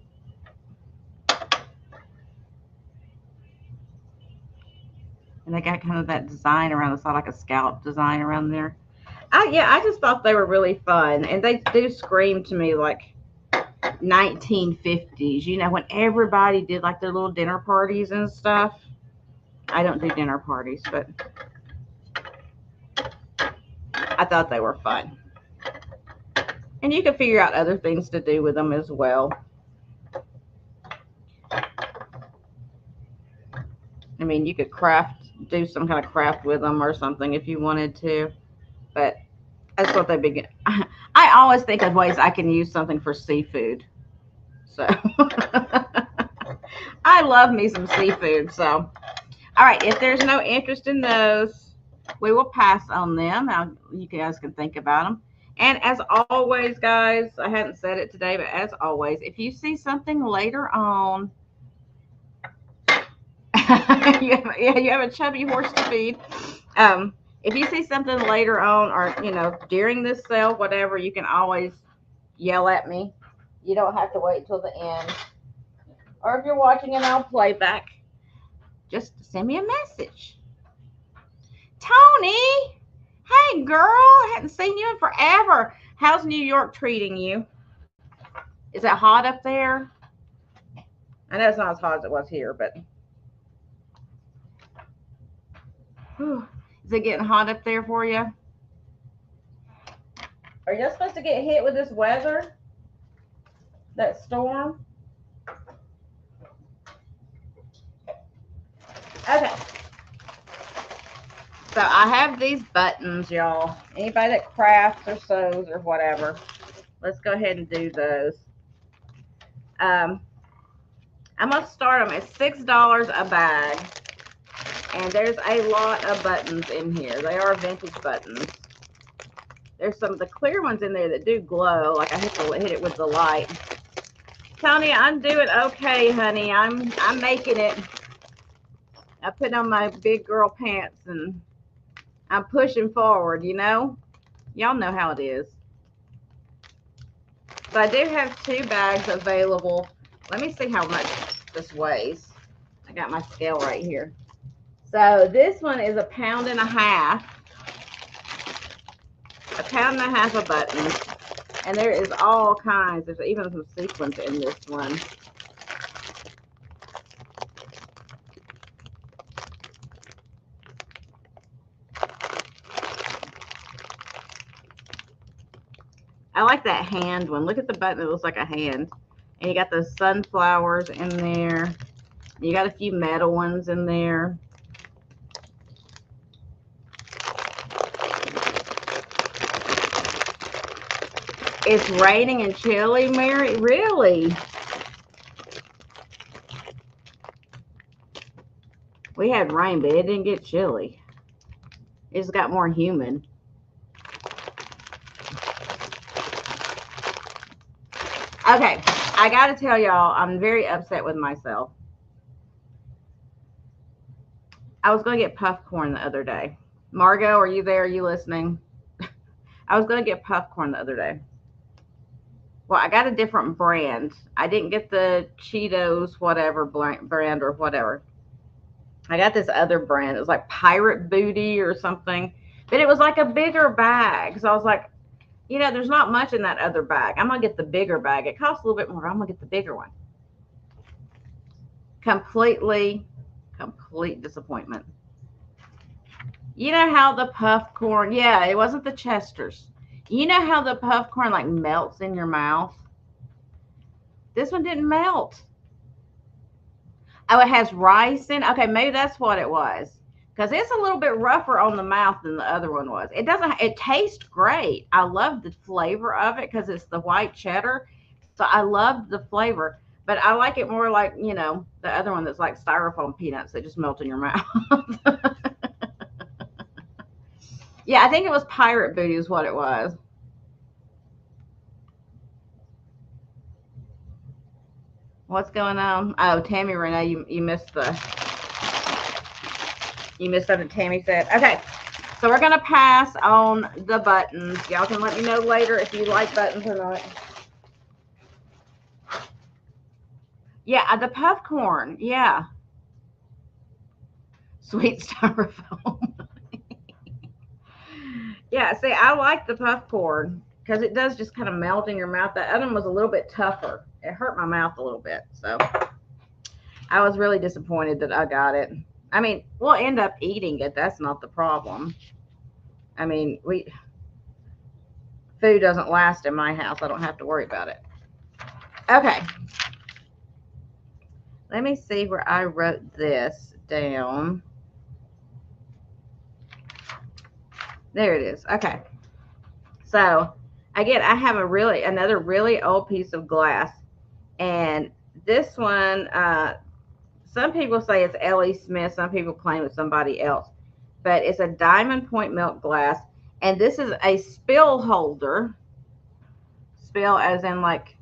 And they got kind of that design around the side, like a scallop design around there. I just thought they were really fun. And they do scream to me like 1950s, when everybody did like their little dinner parties and stuff. I don't do dinner parties, but I thought they were fun. And you can figure out other things to do with them as well. I mean, you could do some kind of craft with them or something if you wanted to. But that's what they begin. I always think of ways I can use something for seafood. So I love me some seafood. So, all right, if there's no interest in those, we will pass on them. Now, you guys can think about them. And as always, guys, I hadn't said it today, but as always, if you see something later on, you have a chubby horse to feed. If you see something later on or, during this sale, whatever, you can always yell at me. You don't have to wait till the end. Or if you're watching an old playback, just send me a message. Tony, hey girl, I hadn't seen you in forever. How's New York treating you? Is it hot up there? I know it's not as hot as it was here, but whew, is it getting hot up there for you? Are you supposed to get hit with this weather? That storm? Okay. So I have these buttons, y'all. Anybody that crafts or sews or whatever, let's go ahead and do those. I'm going to start them at $6 a bag. And there's a lot of buttons in here. They are vintage buttons. There's some of the clear ones in there that do glow. Like I hit it with the light. Tony, I'm doing okay, honey. I'm making it. I put on my big girl pants and I'm pushing forward, you know? Y'all know how it is. So I do have 2 bags available. Let me see how much this weighs. I got my scale right here. So this one is 1.5 pounds. 1.5 pounds of buttons. And there is all kinds. There's even some sequins in this one. I like that hand one. Look at the button. It looks like a hand. And you got those sunflowers in there. You got a few metal ones in there. It's raining and chilly, Mary. Really? We had rain, but it didn't get chilly. It just got more humid. Okay, I got to tell y'all, I'm very upset with myself. I was going to get puff corn the other day. Margot, are you there? Are you listening? I was going to get puff corn the other day. Well, I got a different brand. I didn't get the Cheetos whatever brand or whatever. I got this other brand. It was like Pirate Booty or something. But it was like a bigger bag. So I was like, you know, there's not much in that other bag. I'm going to get the bigger bag. It costs a little bit more. I'm going to get the bigger one. Complete disappointment. You know how the puff corn, yeah, it wasn't the Chesters. You know how the puff corn like melts in your mouth? This one didn't melt. Oh, it has rice in. Okay, maybe that's what it was. Because it's a little bit rougher on the mouth than the other one was. It tastes great. I love the flavor of it because it's the white cheddar. So I love the flavor. But I like it more like, you know, the other one that's like styrofoam peanuts that just melt in your mouth. Yeah, I think it was Pirate Booty is what it was. What's going on? Oh, Tammy Renee, you missed something Tammy said. Okay, so we're gonna pass on the buttons. Y'all can let me know later if you like buttons or not. Yeah, the puff corn. Yeah, sweet styrofoam. Yeah, see, I like the puff corn because it does just kind of melt in your mouth. That other one was a little bit tougher. It hurt my mouth a little bit, so I was really disappointed that I got it. I mean, we'll end up eating it. That's not the problem. I mean, food doesn't last in my house. I don't have to worry about it. Okay. Let me see where I wrote this down. There it is. Okay. So, again, I have another really old piece of glass. And this one, some people say it's L.E. Smith. Some people claim it's somebody else. But it's a diamond point milk glass. And this is a spill holder. Spill as in like,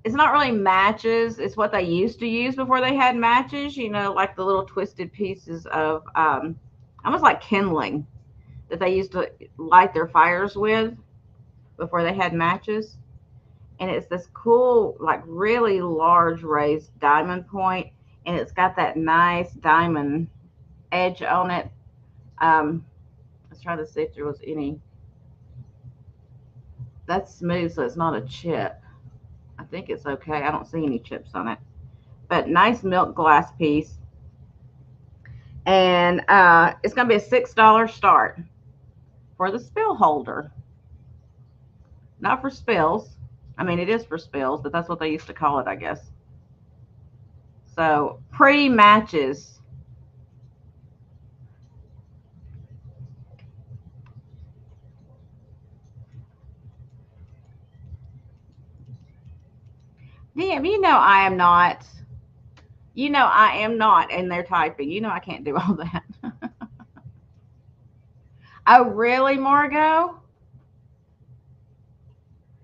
it's not really matches. It's what they used to use before they had matches. You know, like the little twisted pieces of almost like kindling that they used to light their fires with before they had matches. And it's this cool, like really large raised diamond point, and it's got that nice diamond edge on it. Um, let's try to see if there was any. That's smooth, so it's not a chip. I think it's okay. I don't see any chips on it. But nice milk glass piece. And it's going to be a $6 start for the spill holder. Not for spills. I mean, it is for spills, but that's what they used to call it, I guess. So pre-matches. Damn, I am not. I am not in there typing. I can't do all that. Oh, really, Margot?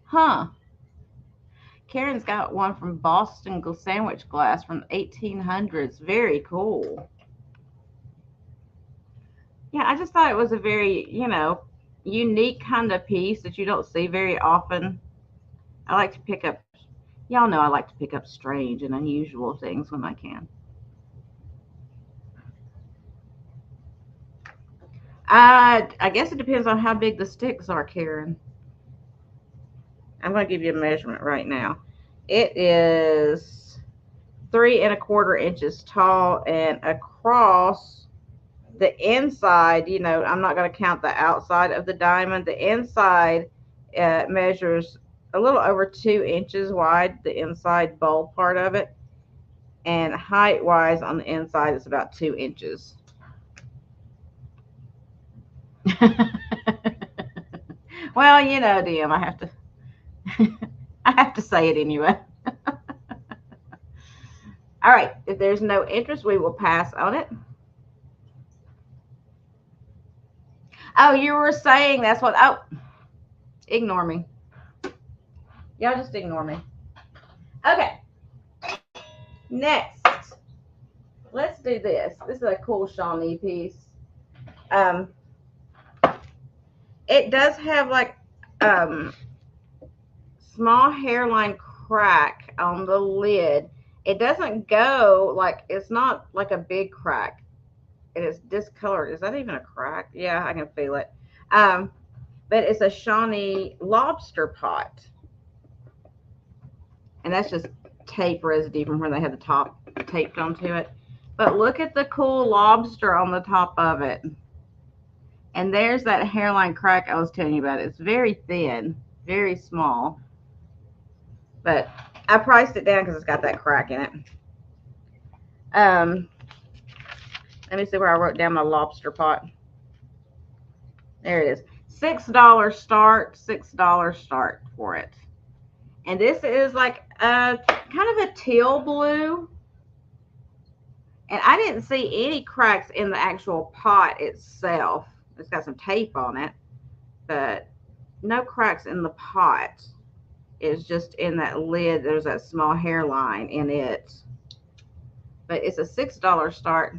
Huh. Karen's got one from Boston sandwich glass from 1800s. Very cool. Yeah, I just thought it was a very, unique kind of piece that you don't see very often. I like to pick up, y'all know I like to pick up strange and unusual things when I can. I guess it depends on how big the sticks are, Karen. I'm going to give you a measurement right now. It is 3¼ inches tall, and across the inside, I'm not going to count the outside of the diamond. The inside measures a little over 2 inches wide, the inside bowl part of it, and height wise on the inside it's about 2 inches. Well, DM, I have to I have to say it anyway. All right, if there's no interest, we will pass on it. Oh, you were saying that's what. Oh, ignore me. Y'all just ignore me. Okay. Next, let's do this. This is a cool Shawnee piece. Um, it does have like small hairline crack on the lid. It doesn't go like, it's not like a big crack. It is discolored. Is that even a crack? Yeah, I can feel it. But it's a Shawnee lobster pot. And that's just tape residue from where they had the top taped onto it. But look at the cool lobster on the top of it. And there's that hairline crack I was telling you about. It's very thin, very small. But I priced it down because it's got that crack in it. Let me see where I wrote down my lobster pot. There it is. $6 start, $6 start for it. And this is like a kind of a teal blue. And I didn't see any cracks in the actual pot itself. It's got some tape on it, but no cracks in the pot. It's just in that lid. There's that small hairline in it. But it's a $6 start.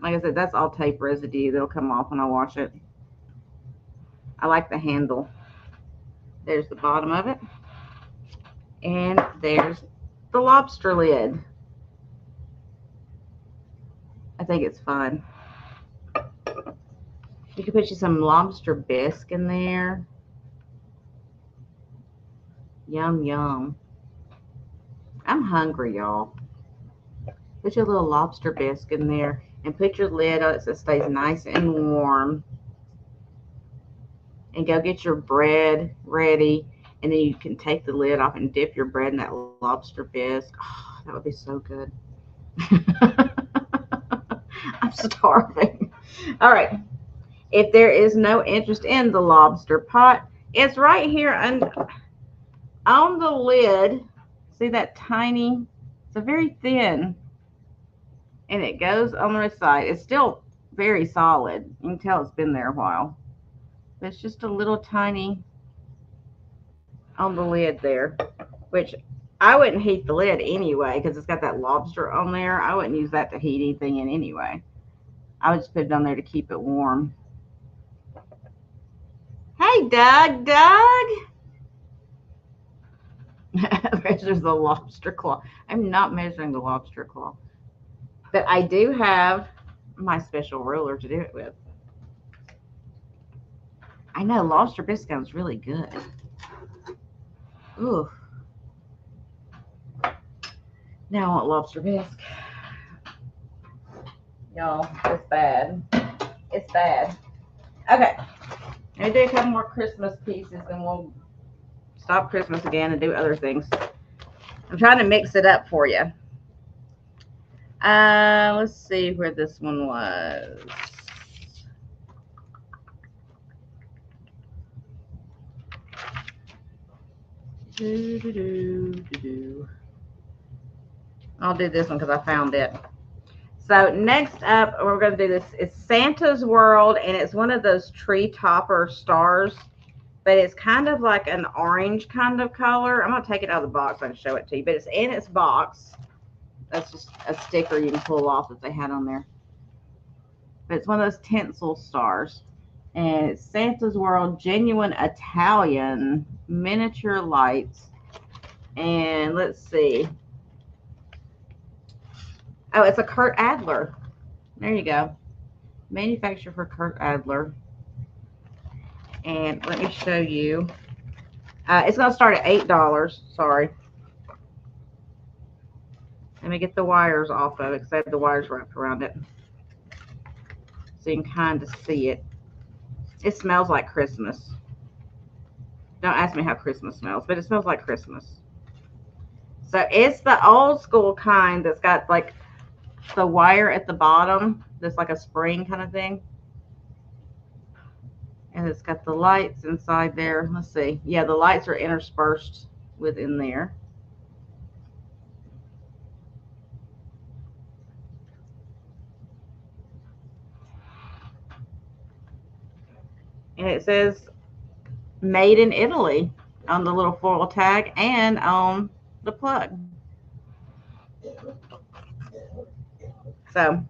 Like I said, that's all tape residue. They'll come off when I wash it. I like the handle. There's the bottom of it. And there's the lobster lid. I think it's fun. You could put you some lobster bisque in there. Yum, yum. I'm hungry, y'all. Put your little lobster bisque in there and put your lid on it so it stays nice and warm. And go get your bread ready. And then you can take the lid off and dip your bread in that lobster bisque. Oh, that would be so good. I'm starving. All right. If there is no interest in the lobster pot, it's right here on the lid. See that tiny? It's a very thin, and it goes on the side. It's still very solid. You can tell it's been there a while. But it's just a little tiny on the lid there, which I wouldn't heat the lid anyway because it's got that lobster on there. I wouldn't use that to heat anything in anyway. I would just put it on there to keep it warm. Hey, Doug. Measures the lobster claw. I'm not measuring the lobster claw, but I do have my special ruler to do it with. I know lobster biscuit is really good. Ooh, now I want lobster bisque. Y'all, it's bad. It's bad. Okay, let me do a couple more Christmas pieces, and we'll stop Christmas again and do other things. I'm trying to mix it up for you. Let's see where this one was. I'll do this one because I found it. So next up, we're going to do this. It's Santa's World, and it's one of those tree topper stars, but it's kind of like an orange kind of color. I'm going to take it out of the box and show it to you, but it's in its box. That's just a sticker you can pull off that they had on there. But it's one of those tinsel stars. And it's Santa's World Genuine Italian Miniature Lights. And let's see. Oh, it's a Kurt Adler. There you go. Manufactured for Kurt Adler. And let me show you. It's going to start at $8. Sorry. Let me get the wires off of it because I have the wires wrapped around it. So you can kind of see it. It smells like Christmas. Don't ask me how Christmas smells, but it smells like Christmas. So it's the old school kind that's got like the wire at the bottom. That's like a spring kind of thing. And it's got the lights inside there. Let's see. Yeah, the lights are interspersed within there. And it says made in Italy on the little foil tag and on the plug. So,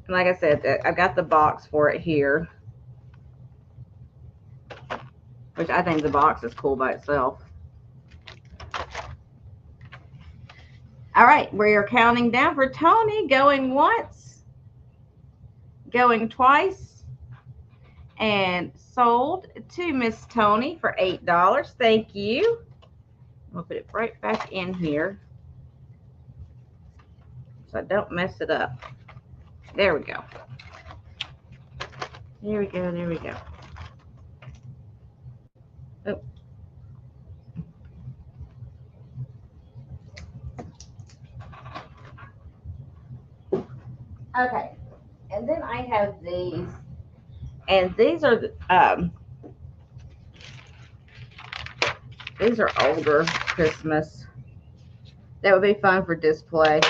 like I said, I've got the box for it here, which I think the box is cool by itself. All right, we are counting down for Tony. Going once, going twice, and sold to Miss Tony for $8. Thank you. I'll put it right back in here so I don't mess it up. There we go. There we go. There we go. Oh. Okay, and then I have these, and these are older Christmas. That would be fun for display.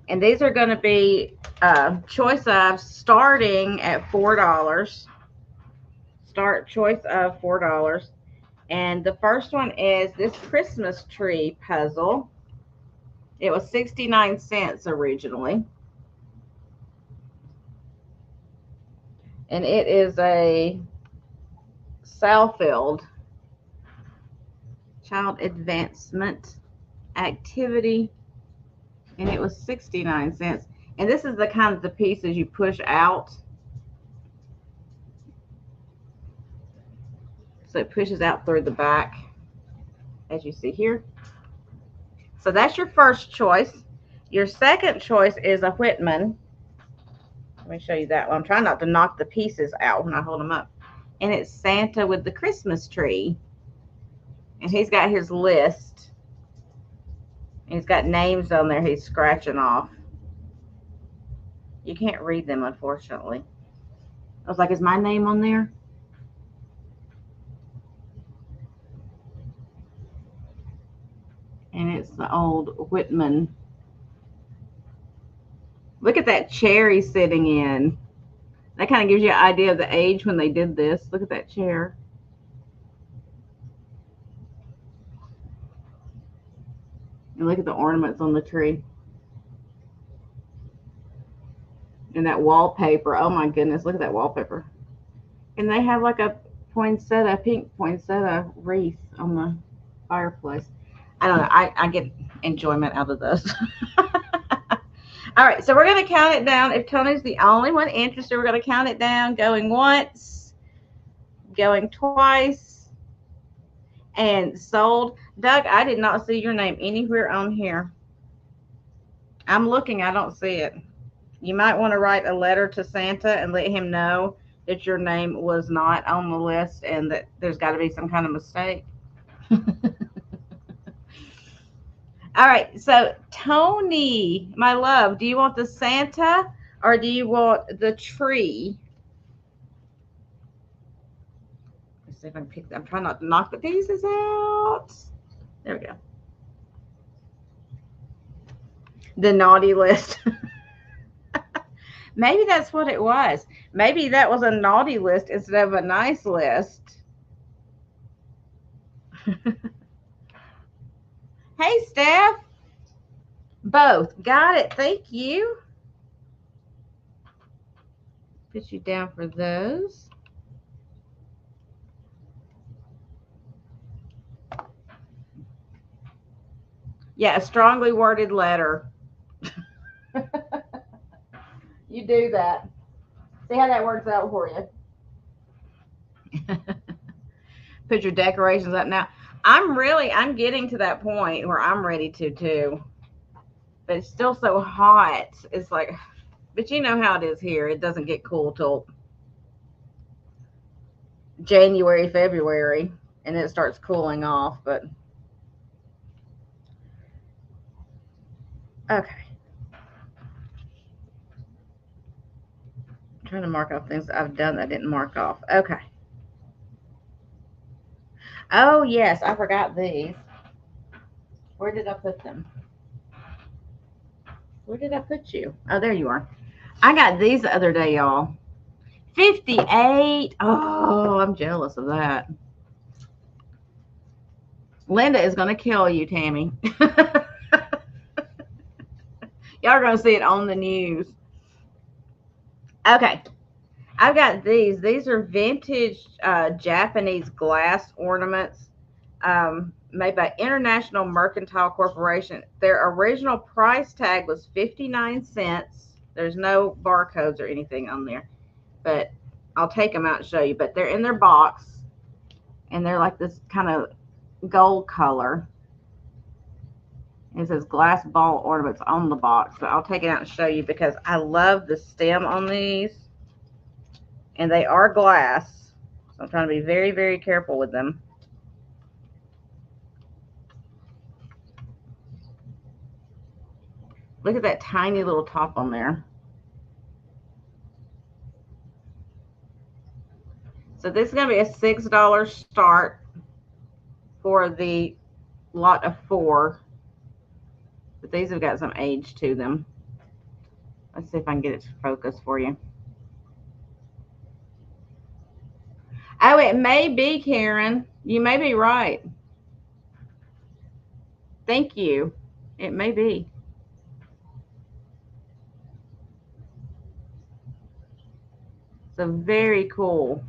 And these are going to be choice of starting at $4. Start choice of $4. And the first one is this Christmas tree puzzle. It was 69 cents originally. And it is a Southfield Child Advancement Activity. And it was 69 cents. And this is the kind of the pieces you push out. So it pushes out through the back, as you see here. So that's your first choice. Your second choice is a Whitman. Let me show you that one. I'm trying not to knock the pieces out when I hold them up. And it's Santa with the Christmas tree. And he's got his list. He's got names on there he's scratching off. You can't read them, unfortunately. I was like, is my name on there? And it's the old Whitman. Look at that chair he's sitting in. That kind of gives you an idea of the age when they did this. Look at that chair. And look at the ornaments on the tree. And that wallpaper. Oh my goodness, look at that wallpaper. And they have like a poinsettia, pink poinsettia wreath on the fireplace. I don't know. I get enjoyment out of those. All right, so we're going to count it down. If Tony's the only one interested, we're going to count it down, going once, going twice, and sold. Doug, I did not see your name anywhere on here. I'm looking, I don't see it. You might want to write a letter to Santa and let him know that your name was not on the list and that there's got to be some kind of mistake. All right, so Tony, my love, do you want the Santa or do you want the tree? Let's see if I can pick. I'm trying not to knock the pieces out. There we go. The naughty list. Maybe that's what it was. Maybe that was a naughty list instead of a nice list. Hey, Steph. Both. Got it. Thank you. Put you down for those. Yeah, a strongly worded letter. You do that. See how that works out for you. Put your decorations up now. I'm getting to that point where I'm ready to too. But it's still so hot. It's like, but you know how it is here. It doesn't get cool till January, February, and then it starts cooling off. But okay. I'm trying to mark off things I've done that I didn't mark off. Okay. Oh, yes, I forgot these. Where did I put them? Where did I put you? Oh, there you are. I got these the other day, y'all. 58. Oh, I'm jealous of that. Linda is going to kill you, Tammy. Y'all are going to see it on the news. Okay. I've got these. These are vintage Japanese glass ornaments made by International Mercantile Corporation. Their original price tag was 59 cents. There's no barcodes or anything on there, but I'll take them out and show you. But they're in their box, and they're like this kind of gold color. It says glass ball ornaments on the box, but I'll take it out and show you because I love the stem on these. And they are glass, so I'm trying to be very, very careful with them. Look at that tiny little top on there. So this is going to be a $6 start for the lot of 4. But these have got some age to them. Let's see if I can get it to focus for you. Oh, it may be, Karen. You may be right. Thank you. It may be. So very cool.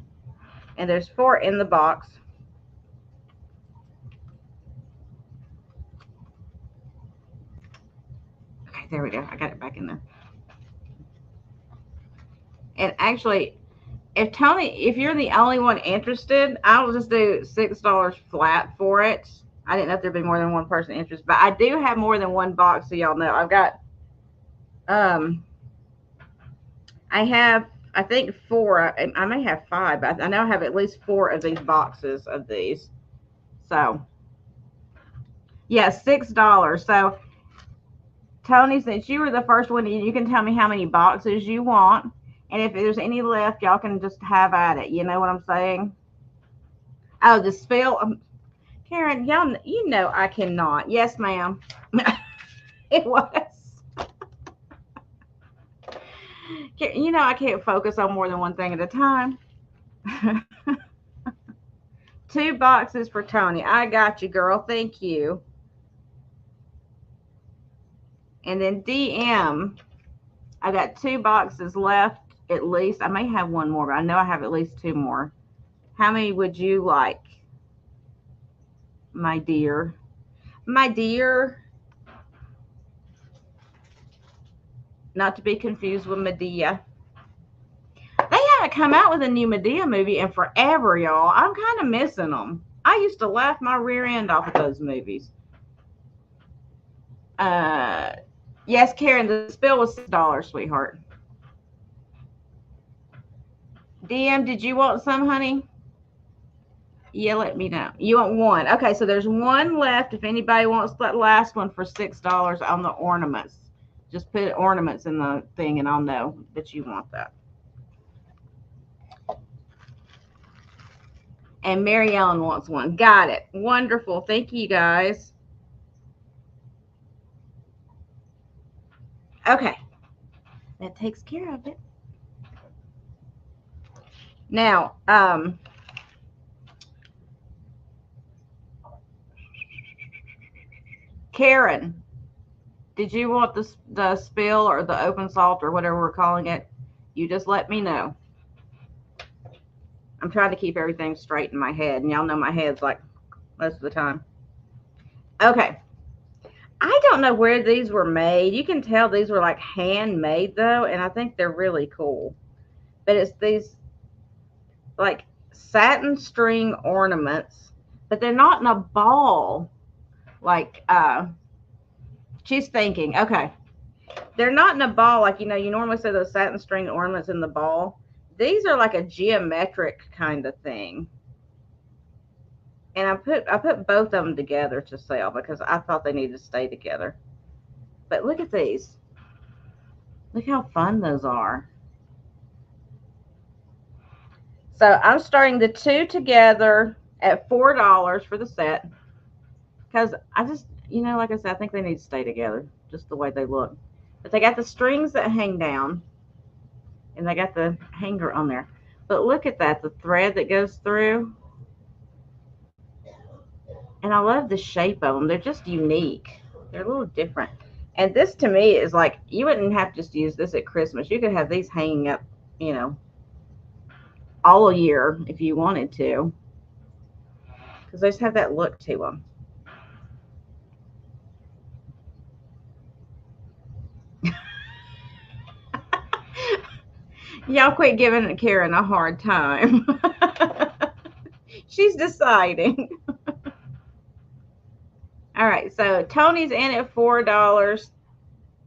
And there's 4 in the box. Okay, there we go. I got it back in there. And actually, if you're the only one interested, I'll just do $6 flat for it. I didn't know if there'd be more than one person interested, but I do have more than one box, so y'all know. I've got, I have, I think 4. I may have 5, but I know I have at least 4 of these boxes of these. So, yeah, $6. So, Tony, since you were the first one, you can tell me how many boxes you want. And if there's any left, y'all can just have at it. You know what I'm saying? Oh, the spill. Karen, y'all, you know I cannot. Yes, ma'am. It was. You know I can't focus on more than one thing at a time. 2 boxes for Tony. I got you, girl. Thank you. And then DM, I got 2 boxes left at least. I may have one more, but I know I have at least 2 more. How many would you like, my dear? My dear. not to be confused with Medea. They haven't come out with a new Medea movie in forever, y'all. I'm kind of missing them. I used to laugh my rear end off at those movies. Uh, yes, Karen, the spill was $6, sweetheart. DM, did you want some, honey? Yeah, let me know. You want one? Okay, so there's one left. If anybody wants that last one for $6 on the ornaments, just put ornaments in the thing, and I'll know that you want that. And Mary Ellen wants one. Got it. Wonderful. Thank you, guys. Okay, that takes care of it. Now, Karen, did you want the spill or the open salt or whatever we're calling it? You just let me know. I'm trying to keep everything straight in my head, and y'all know my head's like most of the time. Okay. I don't know where these were made. You can tell these were like handmade though, and I think they're really cool. But it's these like satin string ornaments, but they're not in a ball. Like she's thinking, okay. They're not in a ball like you normally see those satin string ornaments in the ball. These are like a geometric kind of thing. And I put both of them together to sell because I thought they needed to stay together. But look at these. Look how fun those are. So I'm starting the two together at $4 for the set because I just, like I said, I think they need to stay together just the way they look. But they got the strings that hang down and they got the hanger on there. But look at that, the thread that goes through. And I love the shape of them. They're just unique. They're a little different. And this to me is like, you wouldn't have to just use this at Christmas. You could have these hanging up, you know, all year if you wanted to. Because they just have that look to them. Y'all quit giving Karen a hard time. She's deciding. All right, so Tony's in at $4.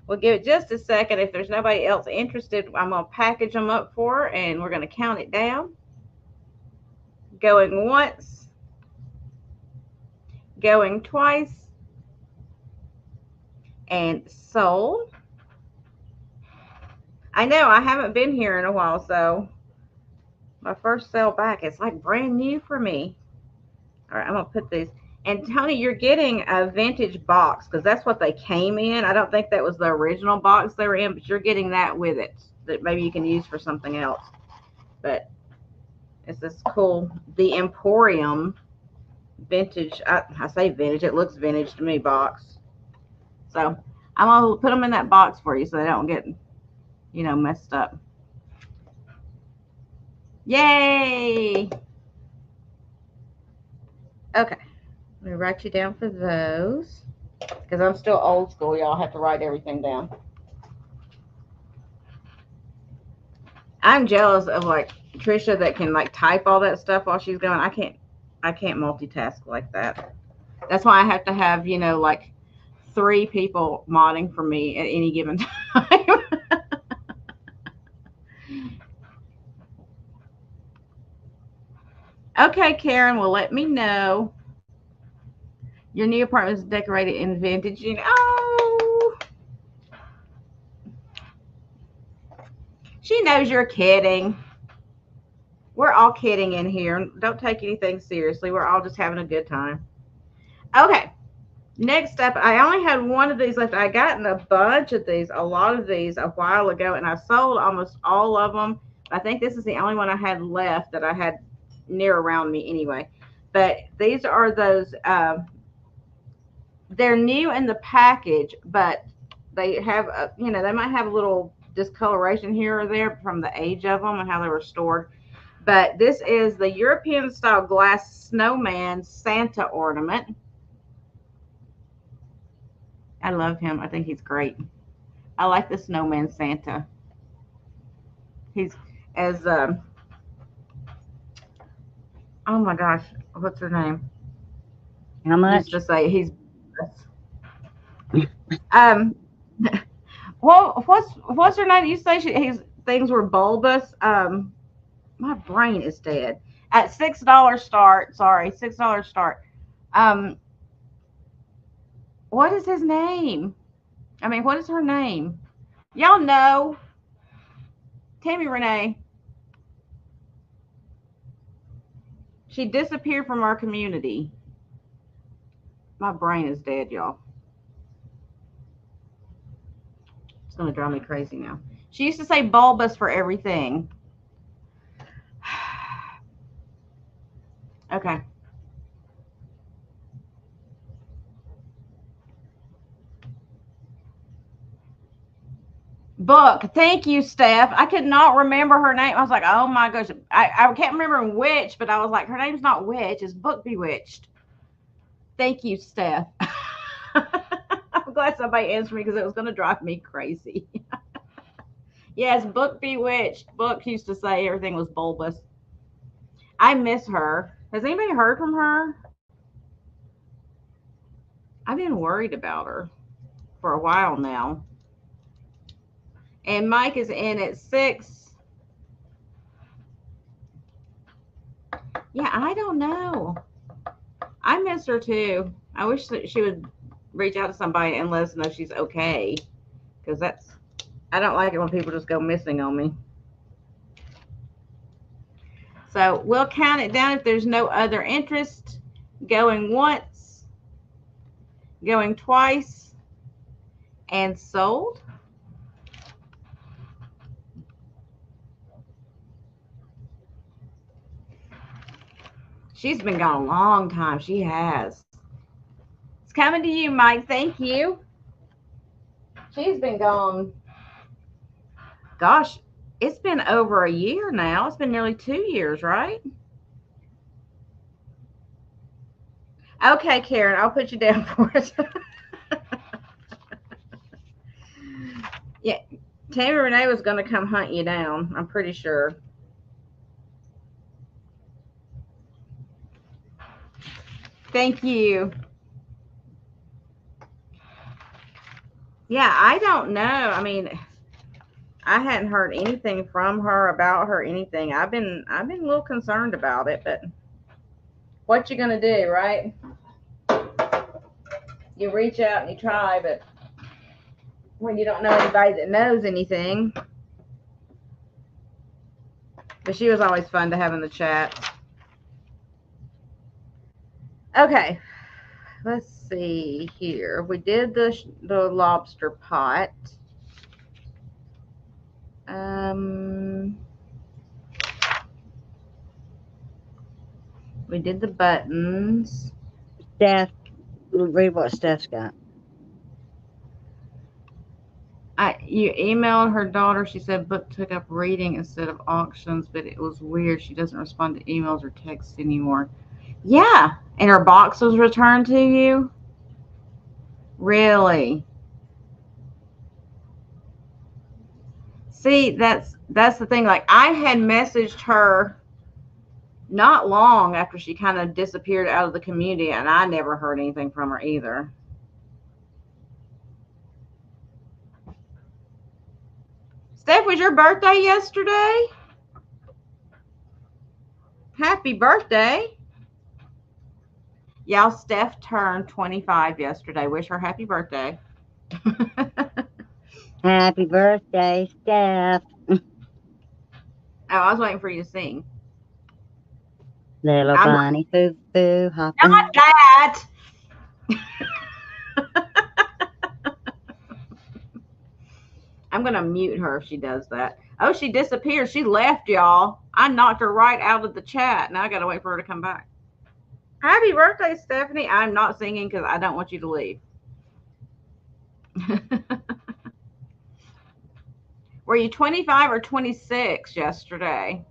We'll give it just a second. If there's nobody else interested, I'm going to package them up for her, and we're going to count it down. Going once. Going twice. And sold. I know I haven't been here in a while, so my first sale back, it's like brand new for me. All right, I'm going to put these. And Tony, you're getting a vintage box because that's what they came in. I don't think that was the original box they were in, but you're getting that with it that maybe you can use for something else. But it's this cool, the Emporium vintage. I say vintage, it looks vintage to me box. So I'm going to put them in that box for you so they don't get, messed up. Yay! Okay. Let me write you down for those because I'm still old school. Y'all have to write everything down. I'm jealous of like Trisha that can like type all that stuff while she's going. I can't multitask like that. That's why I have to have, like 3 people modding for me at any given time. Okay, Karen, well, let me know. Your new apartment is decorated in vintage. Oh, she knows you're kidding. We're all kidding in here. Don't take anything seriously. We're all just having a good time. Okay. Next up, I only had one of these left. I gotten a bunch of these, a lot of these a while ago, and I sold almost all of them. I think this is the only one I had left that I had near around me anyway. But these are those, they're new in the package, but they have, they might have a little discoloration here or there from the age of them and how they were stored. But this is the European style glass snowman Santa ornament. I love him. I think he's great. I like the snowman Santa. He's as oh my gosh, what's her name? How Used much? to say he's um. Well, what's her name? You say his things were bulbous. My brain is dead. At $6 start. Sorry, $6 start. Um, what is his name? I mean, what is her name? Y'all know, Tammy Renee. She disappeared from our community. My brain is dead, y'all. It's gonna drive me crazy now. She used to say bulbous for everything. Okay. Book. Thank you, Steph. I could not remember her name. I was like, oh my gosh. I can't remember which, but I was like, her name's not Witch. It's Book Bewitched. Thank you, Steph. I'm glad somebody answered me because it was going to drive me crazy. Yes, Book Bewitched. Book used to say everything was bulbous. I miss her. Has anybody heard from her? I've been worried about her for a while now. And Mike is in at 6. Yeah, I don't know. I miss her too. I wish that she would reach out to somebody and let us know she's okay. Because I don't like it when people just go missing on me. So we'll count it down if there's no other interest. Going once, going twice, and sold. She's been gone a long time. She has. It's coming to you, Mike. Thank you. She's been gone. Gosh, it's been over a year now. It's been nearly 2 years, right? Okay, Karen, I'll put you down for it. Yeah, Tammy Renee was going to come hunt you down. I'm pretty sure. Thank you. Yeah, I don't know. I mean, I hadn't heard anything from her about her anything. I've been a little concerned about it, but what you gonna do, right? You reach out and you try, but when you don't know anybody that knows anything. But she was always fun to have in the chat. Okay, let's see here. We did the lobster pot. Um, we did the buttons. Steph, read what Steph's got. You emailed her daughter. She said book took up reading instead of auctions, but it was weird. She doesn't respond to emails or texts anymore. Yeah, and her box was returned to you. Really? See, that's the thing. Like I had messaged her not long after she kind of disappeared out of the community, and I never heard anything from her either. Steph, was your birthday yesterday? Happy birthday. Y'all, Steph turned 25 yesterday. Wish her happy birthday. Happy birthday, Steph. Oh, I was waiting for you to sing. Little I'm bunny foo foo not hopping. that. I'm gonna mute her if she does that. Oh, she disappeared. She left, y'all. I knocked her right out of the chat. Now I gotta wait for her to come back. Happy birthday, Stephanie. I'm not singing because I don't want you to leave. Were you 25 or 26 yesterday?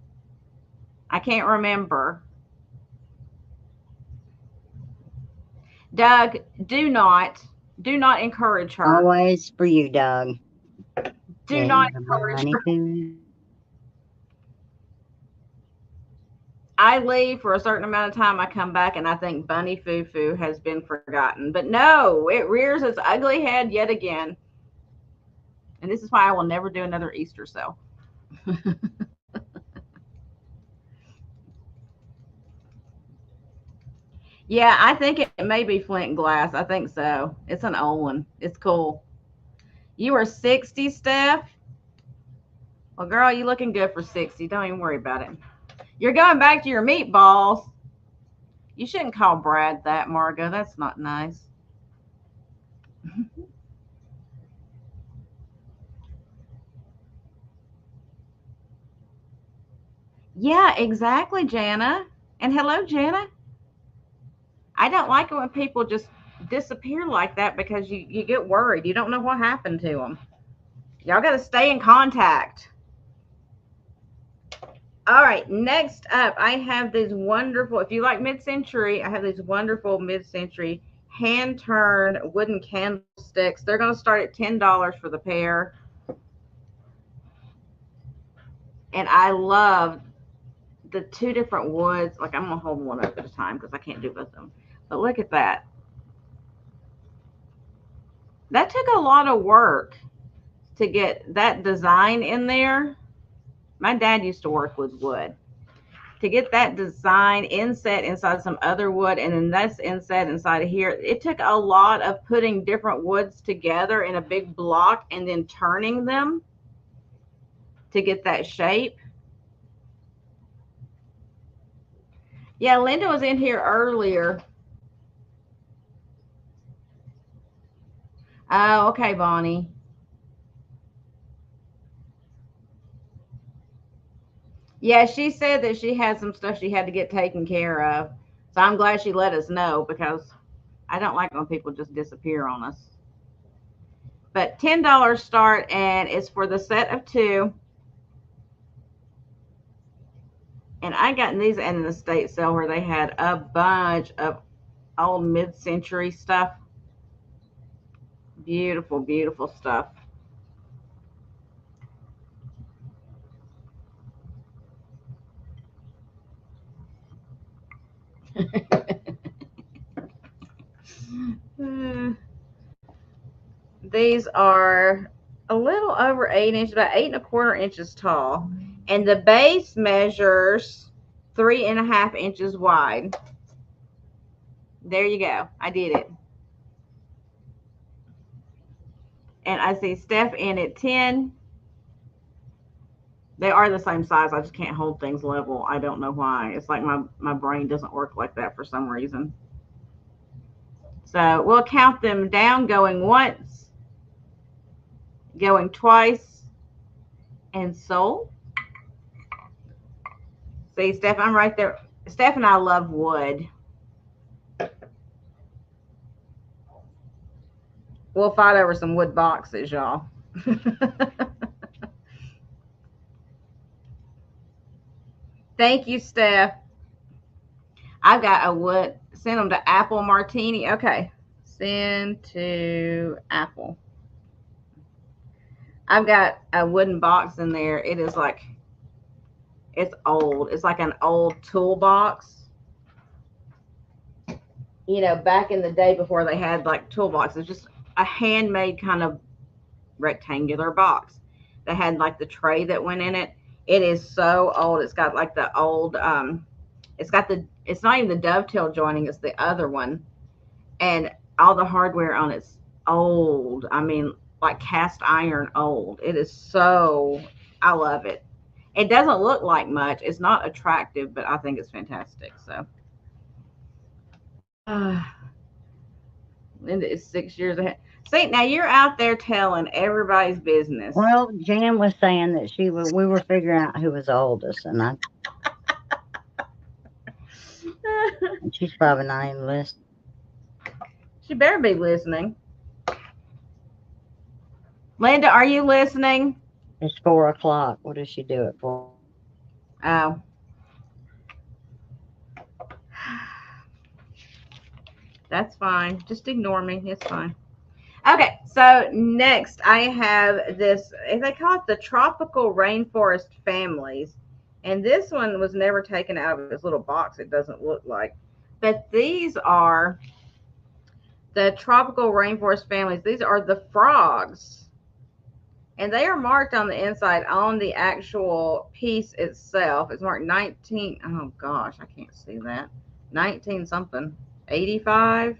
I can't remember. Doug, do not encourage her. Always for you, Doug. Do not There's a encourage bunny her. too. I leave for a certain amount of time. I come back and I think Bunny Foo Foo has been forgotten. But no, it rears its ugly head yet again. And this is why I will never do another Easter sale. Yeah, I think it may be flint glass. I think so. It's an old one. It's cool. You are 60, Steph? Well, girl, you looking good for 60. Don't even worry about it. You're going back to your meatballs. You shouldn't call Brad that, Margot. That's not nice. Yeah, exactly, Jana. And hello, Jana. I don't like it when people just disappear like that because you get worried. You don't know what happened to them. Y'all got to stay in contact. All right, next up, I have these wonderful, if you like mid century, I have these wonderful mid century hand turned wooden candlesticks. They're going to start at $10 for the pair. And I love the two different woods. Like, I'm going to hold one up at a time because I can't do both of them. But look at that. That took a lot of work to get that design in there. My dad used to work with wood. To get that design inset inside some other wood and then that's inset inside of here, it took a lot of putting different woods together in a big block and then turning them to get that shape. Yeah, Linda was in here earlier. Oh, okay, Bonnie. Yeah, she said that she had some stuff she had to get taken care of. So I'm glad she let us know because I don't like when people just disappear on us. But $10 start and it's for the set of two. And I got these at an estate sale where they had a bunch of old mid-century stuff. Beautiful, beautiful stuff. These are a little over 8 inches, about 8 1/4 inches tall, and the base measures 3.5 inches wide. There you go. I did it. And I see Steph in at 10. They are the same size. I just can't hold things level. I don't know why. It's like my brain doesn't work like that for some reason. So we'll count them down, going once, going twice, and sold. See, Steph, I'm right there. Steph and I love wood. We'll fight over some wood boxes, y'all. Thank you, Steph. I've got a wood. Send them to Apple Martini. Okay. Send to Apple. I've got a wooden box in there. It is like, it's old. It's like an old toolbox. You know, back in the day before they had like toolboxes, just a handmade kind of rectangular box that had like the tray that went in it. It is so old. It's got like the old, it's got the, it's not even the dovetail joining, it's the other one. And all the hardware on it's old. I mean, like cast iron old. It is so, I love it. It doesn't look like much. It's not attractive, but I think it's fantastic. So, uh, Linda is 6 years ahead. See, now you're out there telling everybody's business. Well, Jan was saying that we were figuring out who was oldest, and she's probably not even listening. She better be listening. Linda, are you listening? It's 4 o'clock. What does she do it for? Oh. That's fine. Just ignore me. It's fine. Okay, so next I have this, they call it the tropical rainforest families. And this one was never taken out of its little box, it doesn't look like. But these are the tropical rainforest families. These are the frogs. And they are marked on the inside on the actual piece itself. It's marked 19, oh gosh, I can't see that. 19 something, 85.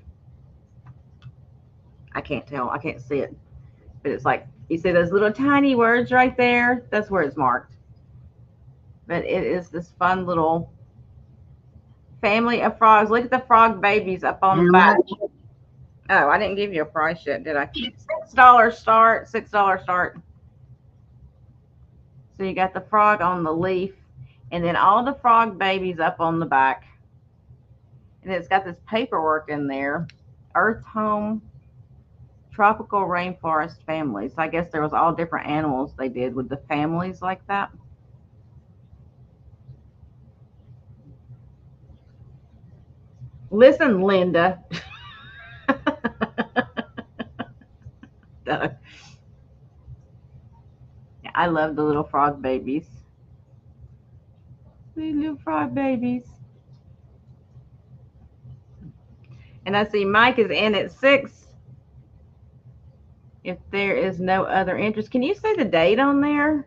I can't tell, I can't see it. But it's like, you see those little tiny words right there? That's where it's marked. But it is this fun little family of frogs. Look at the frog babies up on How the back. much? Oh, I didn't give you a price yet, did I? $6 start. $6 start. So you got the frog on the leaf, and then all the frog babies up on the back. And it's got this paperwork in there. Earth Home Tropical Rainforest Families. So I guess there was all different animals they did with the families like that. Listen, Linda. I love the little frog babies. Little frog babies. And I see Mike is in at 6. If there is no other interest, can you say the date on there?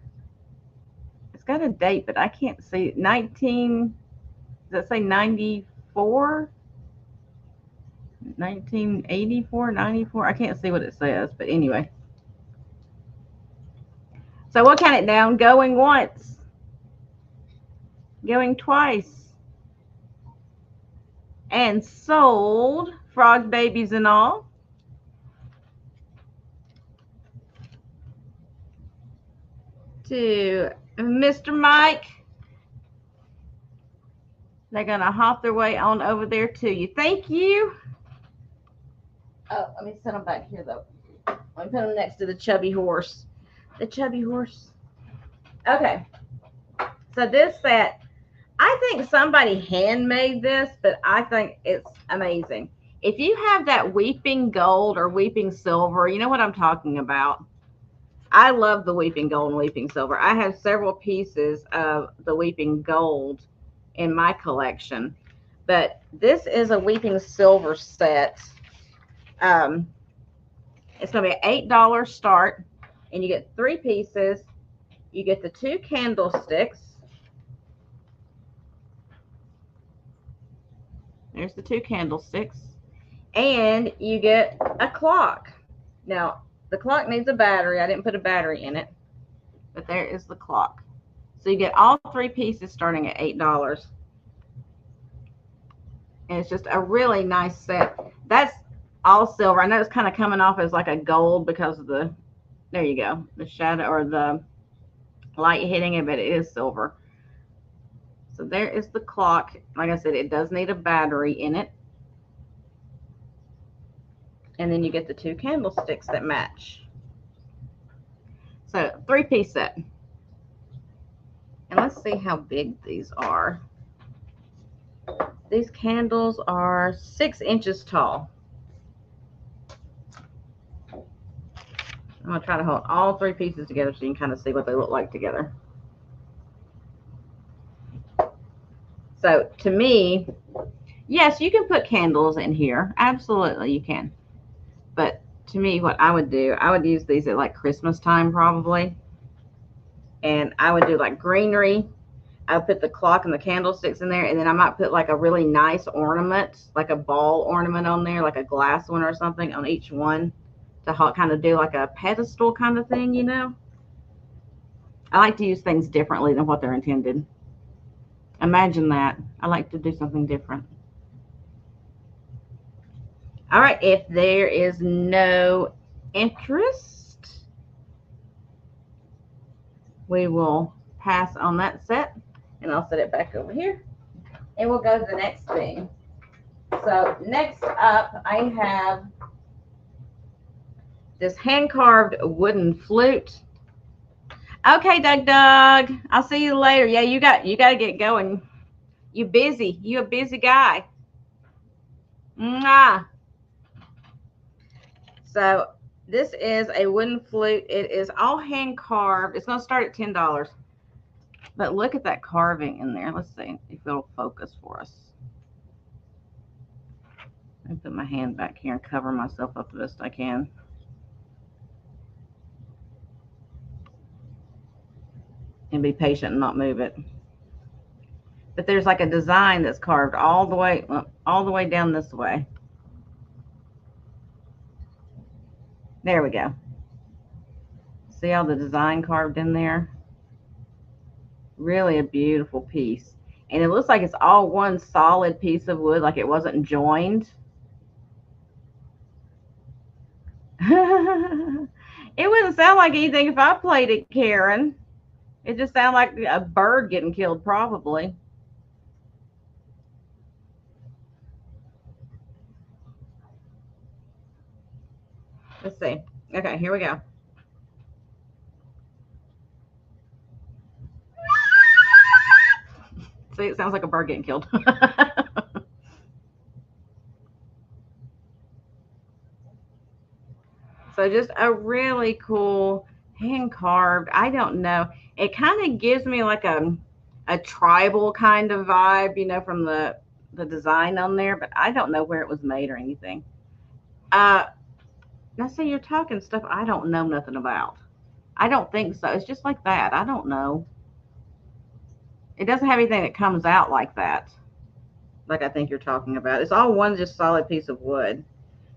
It's got a date, but I can't see 19. Does that say 94? 1984, 94? I can't see what it says, but anyway. So we'll count it down. Going once, going twice, and sold, frog babies and all. To Mr. Mike. They're going to hop their way on over there to you. Thank you. Oh, let me set them back here, though. Let me put them next to the chubby horse. The chubby horse. Okay. So this set, I think somebody handmade this, but I think it's amazing. If you have that weeping gold or weeping silver, you know what I'm talking about. I love the weeping gold and weeping silver. I have several pieces of the weeping gold in my collection, but this is a weeping silver set. It's going to be an $8 start, and you get 3 pieces. You get the 2 candlesticks. There's the 2 candlesticks. And you get a clock. Now, the clock needs a battery. I didn't put a battery in it, but there is the clock. So you get all 3 pieces starting at $8. And it's just a really nice set. That's all silver. I know it's kind of coming off as like a gold because of the, there you go, the shadow or the light hitting it, but it is silver. So there is the clock. Like I said, it does need a battery in it. And then you get the 2 candlesticks that match. So 3-piece set. And let's see how big these are. These candles are 6 inches tall. I'm going to try to hold all 3 pieces together so you can kind of see what they look like together. So to me, yes, you can put candles in here. Absolutely, you can. But to me, what I would do, I would use these at like Christmas time probably. And I would do like greenery. I would put the clock and the candlesticks in there, and then I might put like a really nice ornament, like a ball ornament on there, like a glass one or something on each one to kind of do like a pedestal kind of thing, you know. I like to use things differently than what they're intended. Imagine that. I like to do something different. All right, if there is no interest, we will pass on that set, and I'll set it back over here, and we'll go to the next thing. So next up, I have this hand-carved wooden flute. Okay, Doug, I'll see you later. Yeah, you got to get going. You busy. You a busy guy. Mwah. So This is a wooden flute. It is all hand carved. It's going to start at $10. But look at that carving in there. Let's see if it'll focus for us. Let me put my hand back here and cover myself up the best I can. And be patient and not move it. But there's like a design that's carved all the way down this way. There we go. See all the design carved in there? Really a beautiful piece. And it looks like it's all one solid piece of wood, like it wasn't joined. It wouldn't sound like anything if I played it, Karen. It just sounded like a bird getting killed, probably. Let's see. Okay, here we go. See, it sounds like a bird getting killed. So just a really cool hand carved. I don't know. It kind of gives me like a tribal kind of vibe, from the design on there, but I don't know where it was made or anything. Uh Now see, you're talking stuff I don't know nothing about. I don't think so. It's just like that. I don't know. It doesn't have anything that comes out like that, like I think you're talking about. It's all one just solid piece of wood.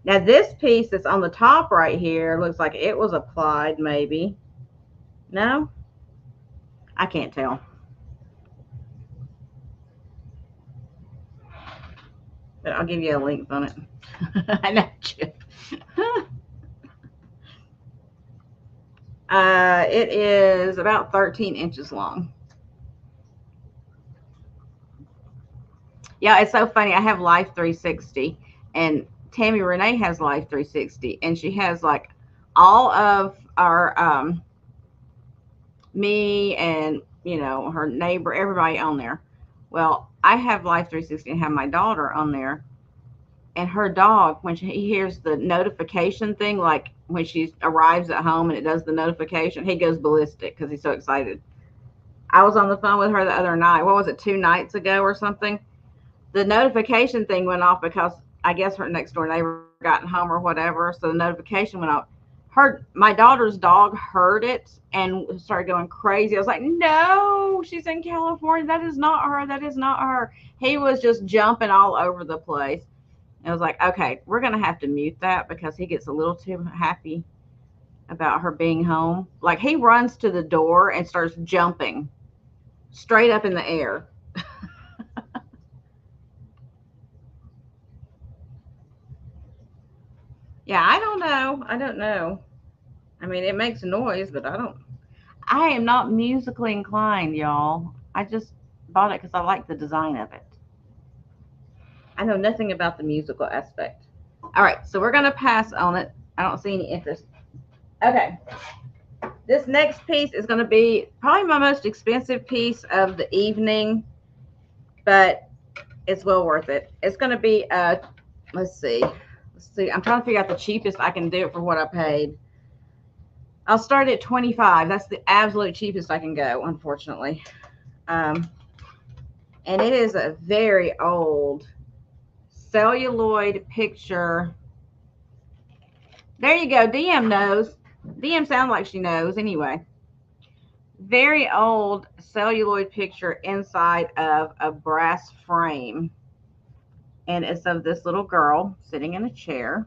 Now this piece that's on the top right here looks like it was applied, maybe. No, I can't tell. But I'll give you a length on it. I know. It is about 13 inches long. Yeah, it's so funny. I have Life 360, and Tammy Renee has Life 360, and she has like all of our me and her neighbor, everybody on there. Well, I have Life 360 and have my daughter on there, and her dog, when he hears the notification thing, like when she arrives at home and it does the notification, he goes ballistic because he's so excited. I was on the phone with her the other night. What was it, 2 nights ago or something? The notification thing went off because I guess her next door neighbor gotten home or whatever. So the notification went off. My daughter's dog heard it and started going crazy. I was like, no, she's in California. That is not her. That is not her. He was just jumping all over the place. I was like, okay, we're going to have to mute that because he gets a little too happy about her being home. Like he runs to the door and starts jumping straight up in the air. Yeah, I don't know. I don't know. I mean, it makes noise, but I am not musically inclined, y'all. I just bought it because I like the design of it. I know nothing about the musical aspect. All right, so we're going to pass on it. I don't see any interest. Okay. This next piece is going to be probably my most expensive piece of the evening, but it's well worth it. It's going to be, let's see. I'm trying to figure out the cheapest I can do it for what I paid. I'll start at 25. That's the absolute cheapest I can go, unfortunately. And it is a very old celluloid picture. There you go. DM knows. DM sounds like she knows anyway. Very old celluloid picture inside of a brass frame. And it's of this little girl sitting in a chair.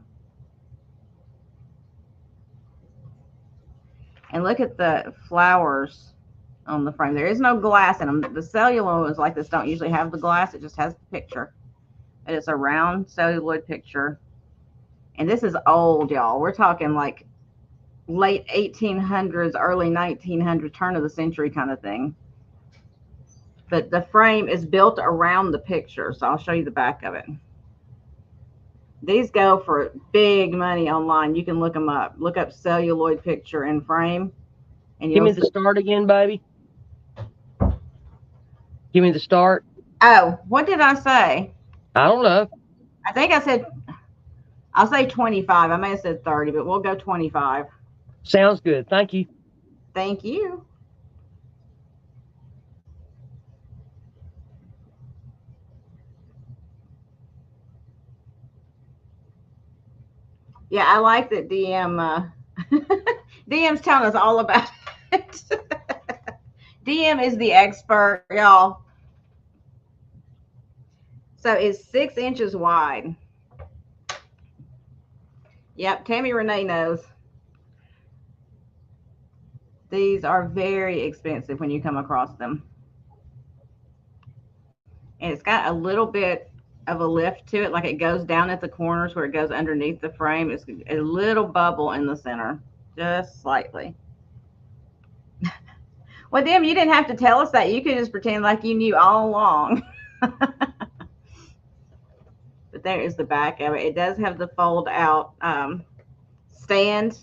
And look at the flowers on the frame. There is no glass in them. The celluloid like this don't usually have the glass. It just has the picture. And it's a round celluloid picture. And this is old, y'all. We're talking like late 1800s, early 1900s, turn of the century kind of thing. But the frame is built around the picture. So I'll show you the back of it. These go for big money online. You can look them up. Look up celluloid picture and frame. And Give me the start again, baby. Give me the start. Oh, what did I say? I don't know. I think I said, I'll say 25. I may have said 30, but we'll go 25. Sounds good. Thank you. Thank you. Yeah, I like that DM. DM's telling us all about it. DM is the expert, y'all. So it's 6 inches wide. Yep, Tammy Renee knows. These are very expensive when you come across them. And it's got a little bit of a lift to it, like it goes down at the corners where it goes underneath the frame. It's a little bubble in the center, just slightly. Well, damn, you didn't have to tell us that. You could just pretend like you knew all along. But there is the back of it. It does have the fold out stand,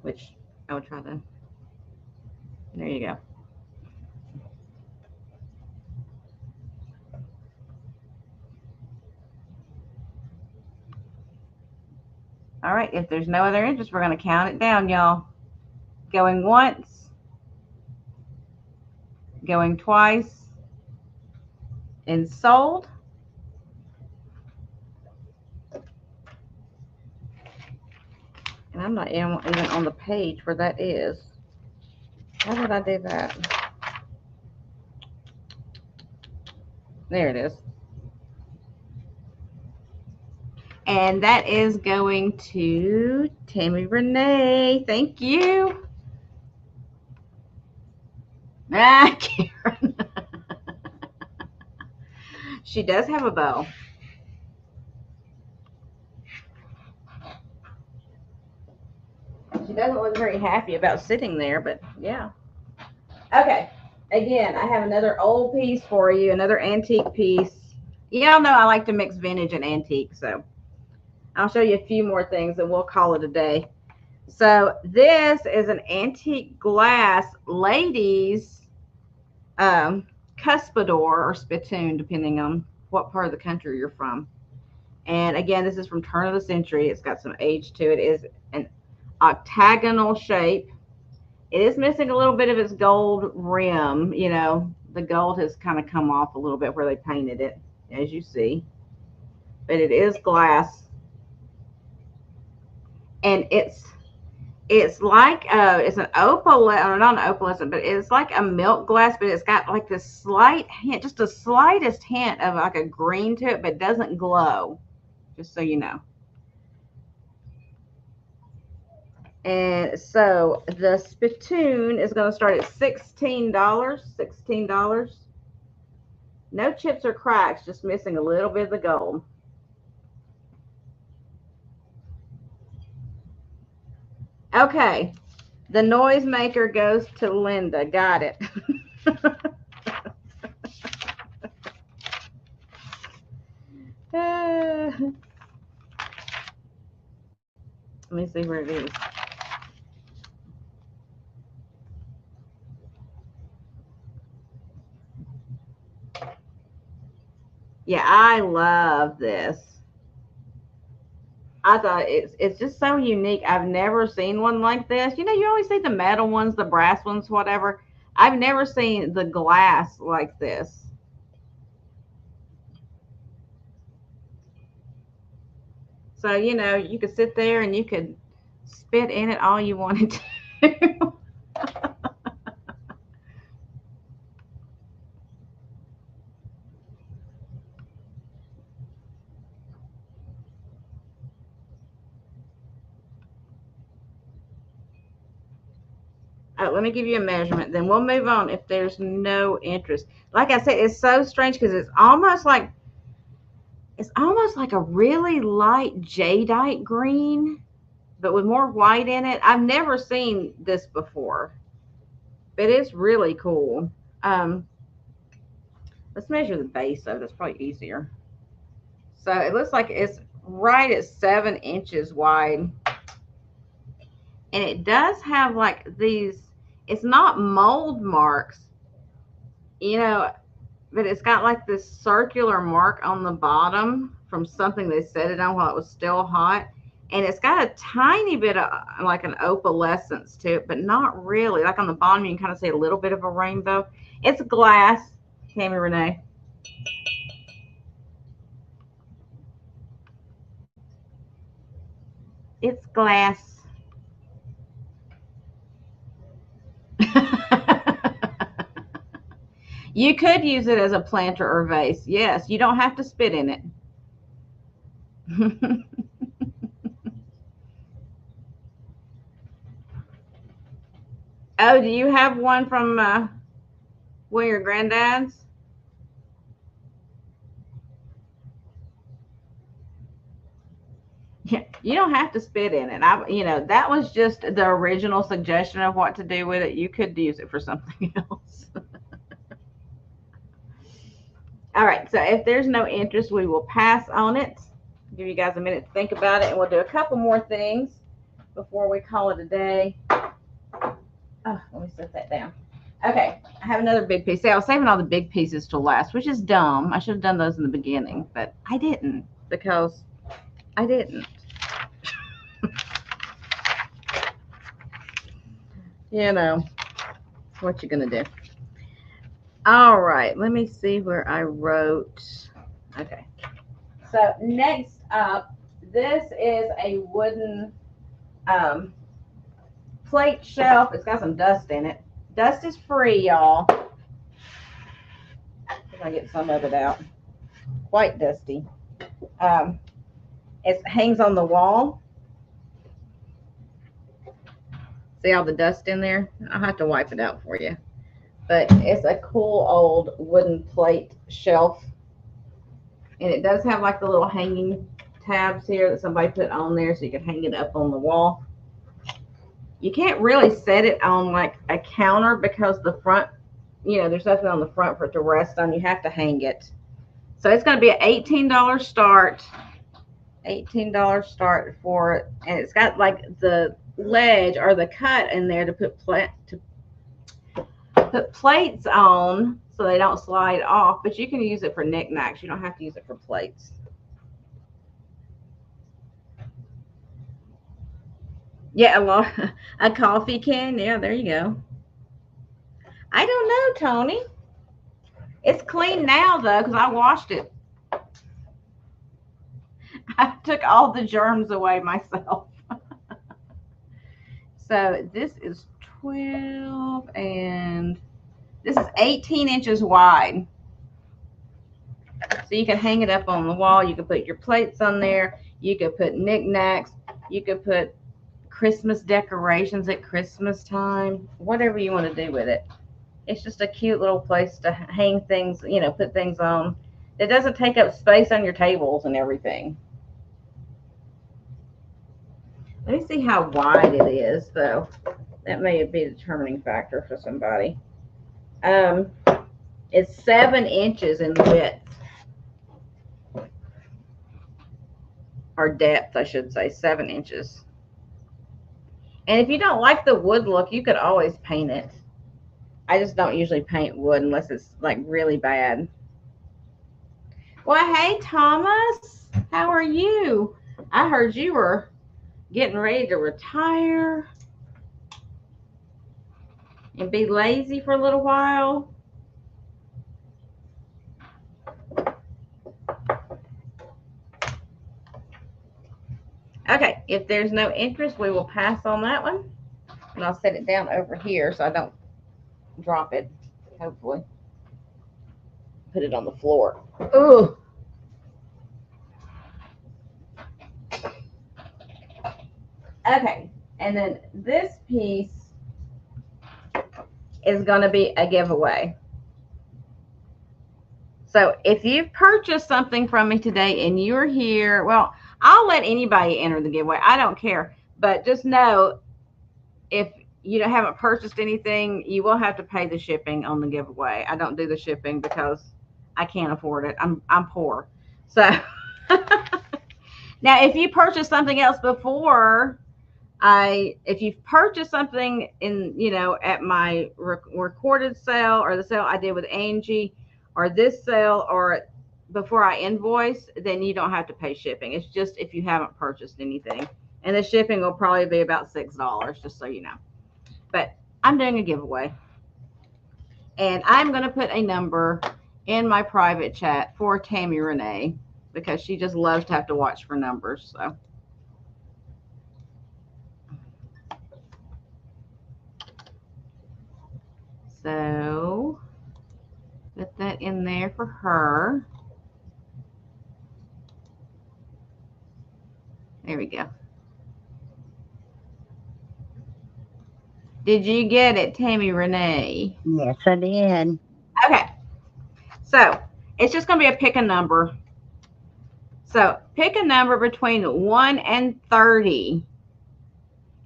which I would try to. There you go. All right, if there's no other interest, we're going to count it down, y'all. Going once, going twice, and sold. And I'm not even on the page where that is. How did I do that? There it is. And that is going to Tammy Renee. Thank you. Ah, Karen. She does have a bow. She doesn't look very happy about sitting there, but yeah. Okay. Again, I have another old piece for you, another antique piece. Y'all know I like to mix vintage and antique, so I'll show you a few more things and we'll call it a day. So this is an antique glass ladies cuspidor or spittoon, depending on what part of the country you're from. And again, this is from turn of the century. It's got some age to it. It is an octagonal shape. It is missing a little bit of its gold rim. You know, the gold has kind of come off a little bit where they painted it, as you see. But it is glass. And it's like it's an opalescent, or not an opalescent, but it's like a milk glass, but it's got like this slight hint, just the slightest hint of like a green to it, but doesn't glow, just so you know. And so the spittoon is going to start at $16. $16. No chips or cracks, just missing a little bit of the gold. Okay, the noisemaker goes to Linda. Got it. Let me see where it is. Yeah, I love this. I thought it's just so unique. I've never seen one like this. You know, you always see the metal ones, the brass ones, whatever. I've never seen the glass like this. So, you know, you could sit there and you could spit in it all you wanted to. Oh, let me give you a measurement. Then we'll move on if there's no interest. Like I said, it's so strange because it's almost like a really light jadeite green, but with more white in it. I've never seen this before, but it's really cool. Let's measure the base of it. It's probably easier. So it looks like it's right at 7 inches wide. And it does have like these, it's not mold marks, you know, but it's got like this circular mark on the bottom from something they set it on while it was still hot. And it's got a tiny bit of like an opalescence to it, but not really. Like on the bottom, you can kind of see a little bit of a rainbow. It's glass. Tammy Renee. It's glass. You could use it as a planter or vase. Yes, you don't have to spit in it. Oh, do you have one from one of your granddads? Yeah, you don't have to spit in it. That was just the original suggestion of what to do with it. You could use it for something else. All right, so if there's no interest, we will pass on it. Give you guys a minute to think about it, and we'll do a couple more things before we call it a day. Oh, let me set that down. Okay, I have another big piece. See, I was saving all the big pieces to last, which is dumb. I should have done those in the beginning, but I didn't because I didn't. You know, what you gonna do? All right, let me see where I wrote. Okay, so next up, this is a wooden plate shelf. It's got some dust in it. Dust is free, y'all. If I get some of it out. Quite dusty. It hangs on the wall. See all the dust in there? I'll have to wipe it out for you. But it's a cool old wooden plate shelf. And it does have like the little hanging tabs here that somebody put on there so you can hang it up on the wall. You can't really set it on like a counter because the front, there's nothing on the front for it to rest on. You have to hang it. So it's going to be an $18 start. $18 start for it. And it's got like the ledge or the cut in there to put plates on so they don't slide off, but you can use it for knickknacks. You don't have to use it for plates. Yeah, a coffee can. Yeah, there you go. I don't know, Tony. It's clean now though because I washed it. I took all the germs away myself. So this is 12 and this is 18 inches wide. So you can hang it up on the wall. You can put your plates on there. You could put knickknacks. You could put Christmas decorations at Christmas time. Whatever you want to do with it. It's just a cute little place to hang things, put things on. It doesn't take up space on your tables and everything. Let me see how wide it is, though. That may be a determining factor for somebody. It's 7 inches in width. Or depth, I should say, 7 inches. And if you don't like the wood look, you could always paint it. I just don't usually paint wood unless it's like really bad. Well, hey, Thomas, how are you? I heard you were getting ready to retire and be lazy for a little while. Okay, if there's no interest, we will pass on that one. And I'll set it down over here so I don't drop it, hopefully. Put it on the floor. Ooh. Okay, and then this piece is going to be a giveaway. So if you've purchased something from me today and you're here, well, I'll let anybody enter the giveaway. I don't care. But just know if you haven't purchased anything, you will have to pay the shipping on the giveaway. I don't do the shipping because I can't afford it. I'm poor. So now if you purchased something else before, if you've purchased something in, at my recorded sale or the sale I did with Angie, or this sale or before I invoice, then you don't have to pay shipping. It's just if you haven't purchased anything. And the shipping will probably be about $6, just so you know. But I'm doing a giveaway. And I'm going to put a number in my private chat for Tammy Renee because she just loves to have to watch for numbers. So put that in there for her. There we go. Did you get it, Tammy Renee? Yes, I did. Okay. So it's just going to be a pick a number. So pick a number between 1 and 30.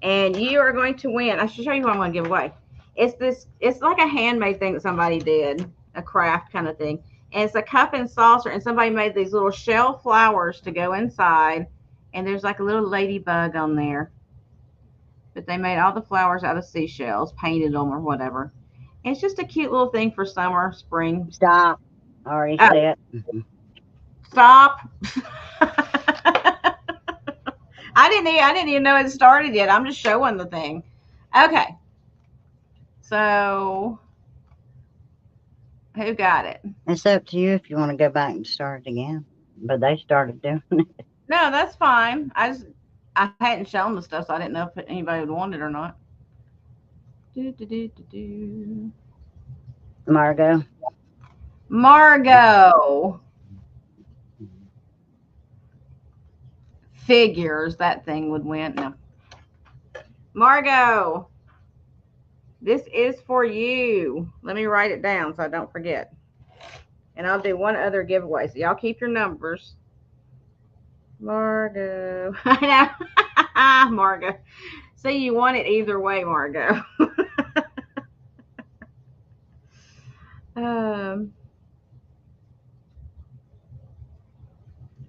And you are going to win. I should show you what I'm going to give away. It's like a handmade thing that somebody did, a craft kind of thing. And it's a cup and saucer, and somebody made these little shell flowers to go inside. And there's like a little ladybug on there. But they made all the flowers out of seashells, painted them or whatever. And it's just a cute little thing for summer, spring. Stop. Already Oh, said. stop. I didn't even know it started yet. I'm just showing the thing. Okay. So who got it? It's up to you if you want to go back and start it again. But they started doing it. No, that's fine. I hadn't shown the stuff, so I didn't know if anybody would want it or not. Margot. Margot. Figures that thing would win. No. Margot. This is for you. Let me write it down so I don't forget. And I'll do one other giveaway. So y'all keep your numbers. Margot. I know. Margot. See, you want it either way, Margot.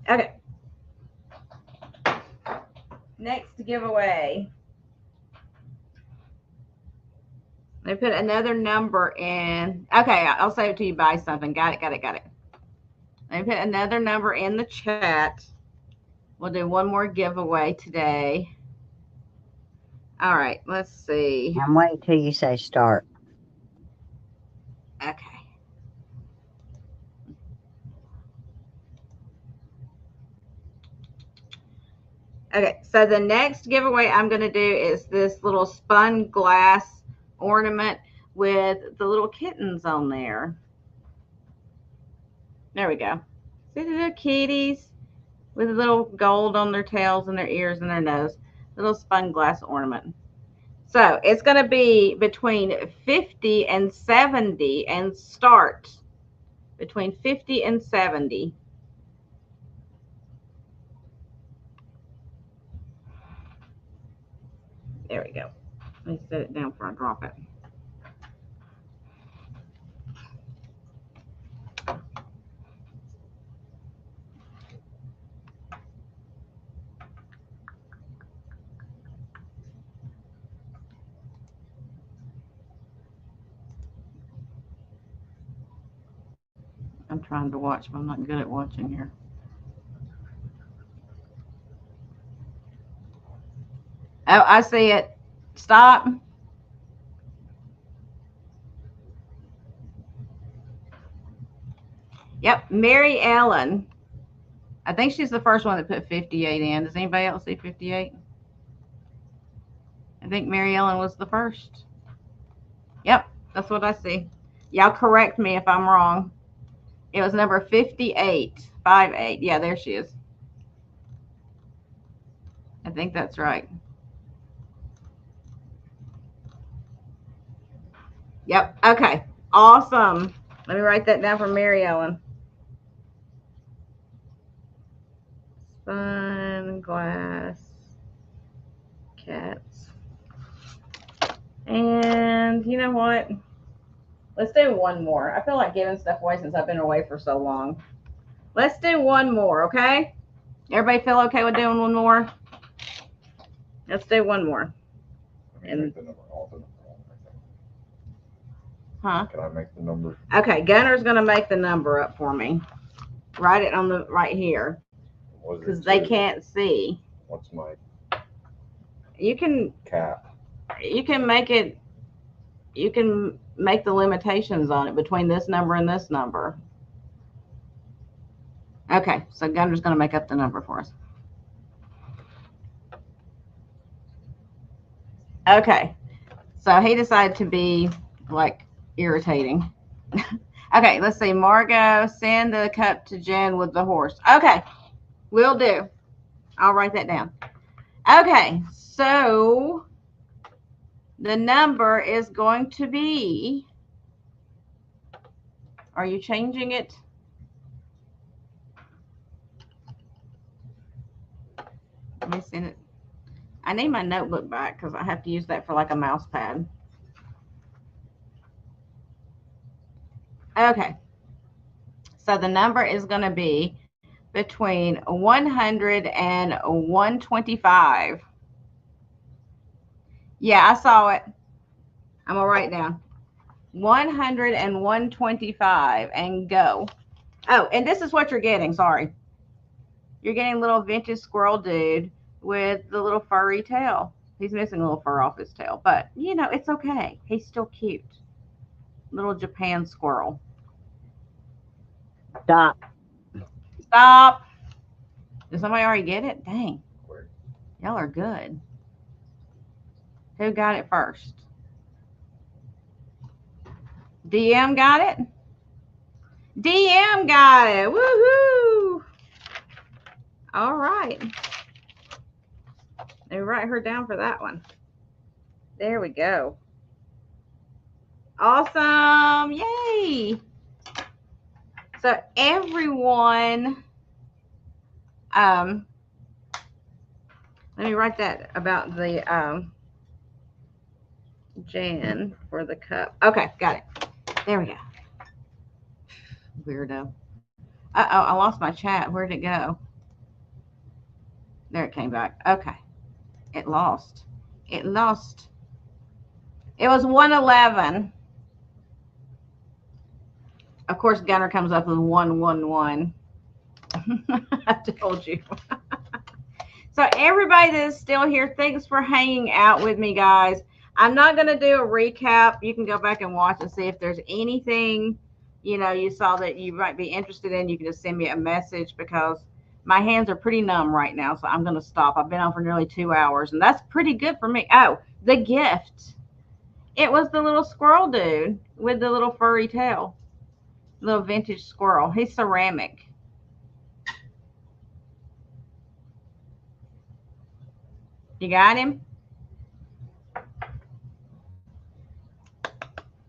Okay. Next giveaway. Let me put another number in. Okay, I'll say it to you buy something. Got it. Let me put another number in the chat. We'll do one more giveaway today. All right, let's see. And wait till you say start. Okay. Okay, so the next giveaway I'm going to do is this little spun glass ornament with the little kittens on there. There we go. See the little kitties with a little gold on their tails and their ears and their nose. Little spun glass ornament. So it's going to be between 50 and 70 and start between 50 and 70. There we go. Let me set it down before I drop it. I'm trying to watch, but I'm not good at watching here. Oh, I see it. Stop. Yep, Mary Ellen. I think she's the first one that put 58 in. Does anybody else see 58? I think Mary Ellen was the first. Yep, that's what I see. Y'all correct me if I'm wrong. It was number 58. 58. Yeah, there she is. I think that's right. Yep. Okay. Awesome. Let me write that down for Mary Ellen. Spun glass cats. And you know what? Let's do one more. I feel like giving stuff away since I've been away for so long. Let's do one more, okay? Everybody feel okay with doing one more? Let's do one more. And Huh? Can I make the number? Okay, Gunner's gonna make the number up for me. Write it on the right here What is because it they to? can't see. What's my You can cap? make it. You can make the limitations on it between this number and this number. Okay, so Gunner's gonna make up the number for us. Okay, so he decided to be like irritating. Okay, let's see. Margot, send the cup to Jen with the horse. Okay, will do. I'll write that down. Okay, so the number is going to be. Are you changing it? Let me send it. I need my notebook back because I have to use that for like a mouse pad. Okay. So the number is going to be between 100 and 125. Yeah, I saw it. I'm going to write down 100 and 125 and go. Oh, and this is what you're getting. Sorry. You're getting a little vintage squirrel dude with the little furry tail. He's missing a little fur off his tail, but you know, it's okay. He's still cute. Little Japan squirrel. Stop. Stop. Did somebody already get it? Dang. Where? Y'all are good. Who got it first? DM got it? DM got it. Woohoo. All right. Let me write her down for that one. There we go. Awesome. Yay. So everyone, let me write that about the Jan for the cup. Okay, got it. There we go. Weirdo. Uh-oh, I lost my chat. Where'd it go? There it came back. Okay. It lost. It lost. It was 111. Of course, Gunner comes up with 111. I told you. So everybody that is still here, thanks for hanging out with me, guys. I'm not going to do a recap. You can go back and watch and see if there's anything, you know, you saw that you might be interested in. You can just send me a message because my hands are pretty numb right now. So I'm going to stop. I've been on for nearly 2 hours and that's pretty good for me. Oh, the gift. It was the little squirrel dude with the little furry tail. Little vintage squirrel. He's ceramic. You got him?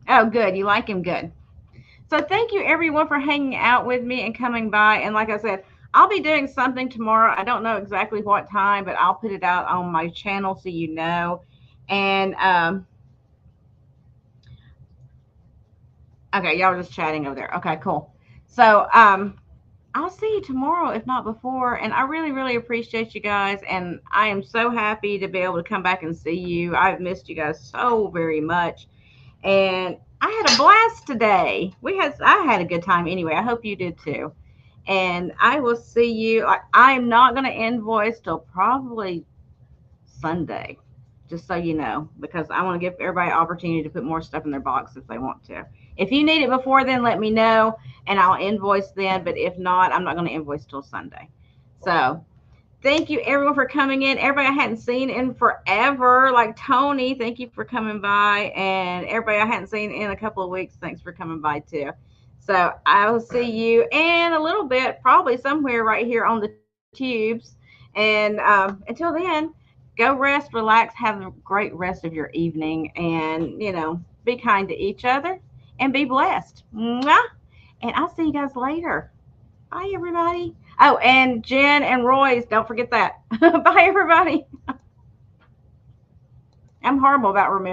Oh, good. You like him? Good. So thank you everyone for hanging out with me and coming by. And like I said, I'll be doing something tomorrow. I don't know exactly what time, but I'll put it out on my channel so you know. And okay, y'all are just chatting over there. Okay, cool. So I'll see you tomorrow, if not before. And I really, really appreciate you guys. And I am so happy to be able to come back and see you. I've missed you guys so very much. And I had a blast today. I had a good time anyway. I hope you did too. And I will see you. I'm not going to invoice till probably Sunday, just so you know, because I want to give everybody an opportunity to put more stuff in their box if they want to. If you need it before then, let me know and I'll invoice then. But if not, I'm not going to invoice till Sunday. So thank you everyone for coming in. Everybody I hadn't seen in forever, like Tony, thank you for coming by. And everybody I hadn't seen in a couple of weeks, thanks for coming by too. So I will see you in a little bit, probably somewhere right here on the tubes. And until then, go rest, relax, have a great rest of your evening. And, you know, be kind to each other and be blessed. Mwah! And I'll see you guys later. Bye, everybody. Oh, and Jen and Roy's, don't forget that. Bye, everybody. I'm horrible about remembering.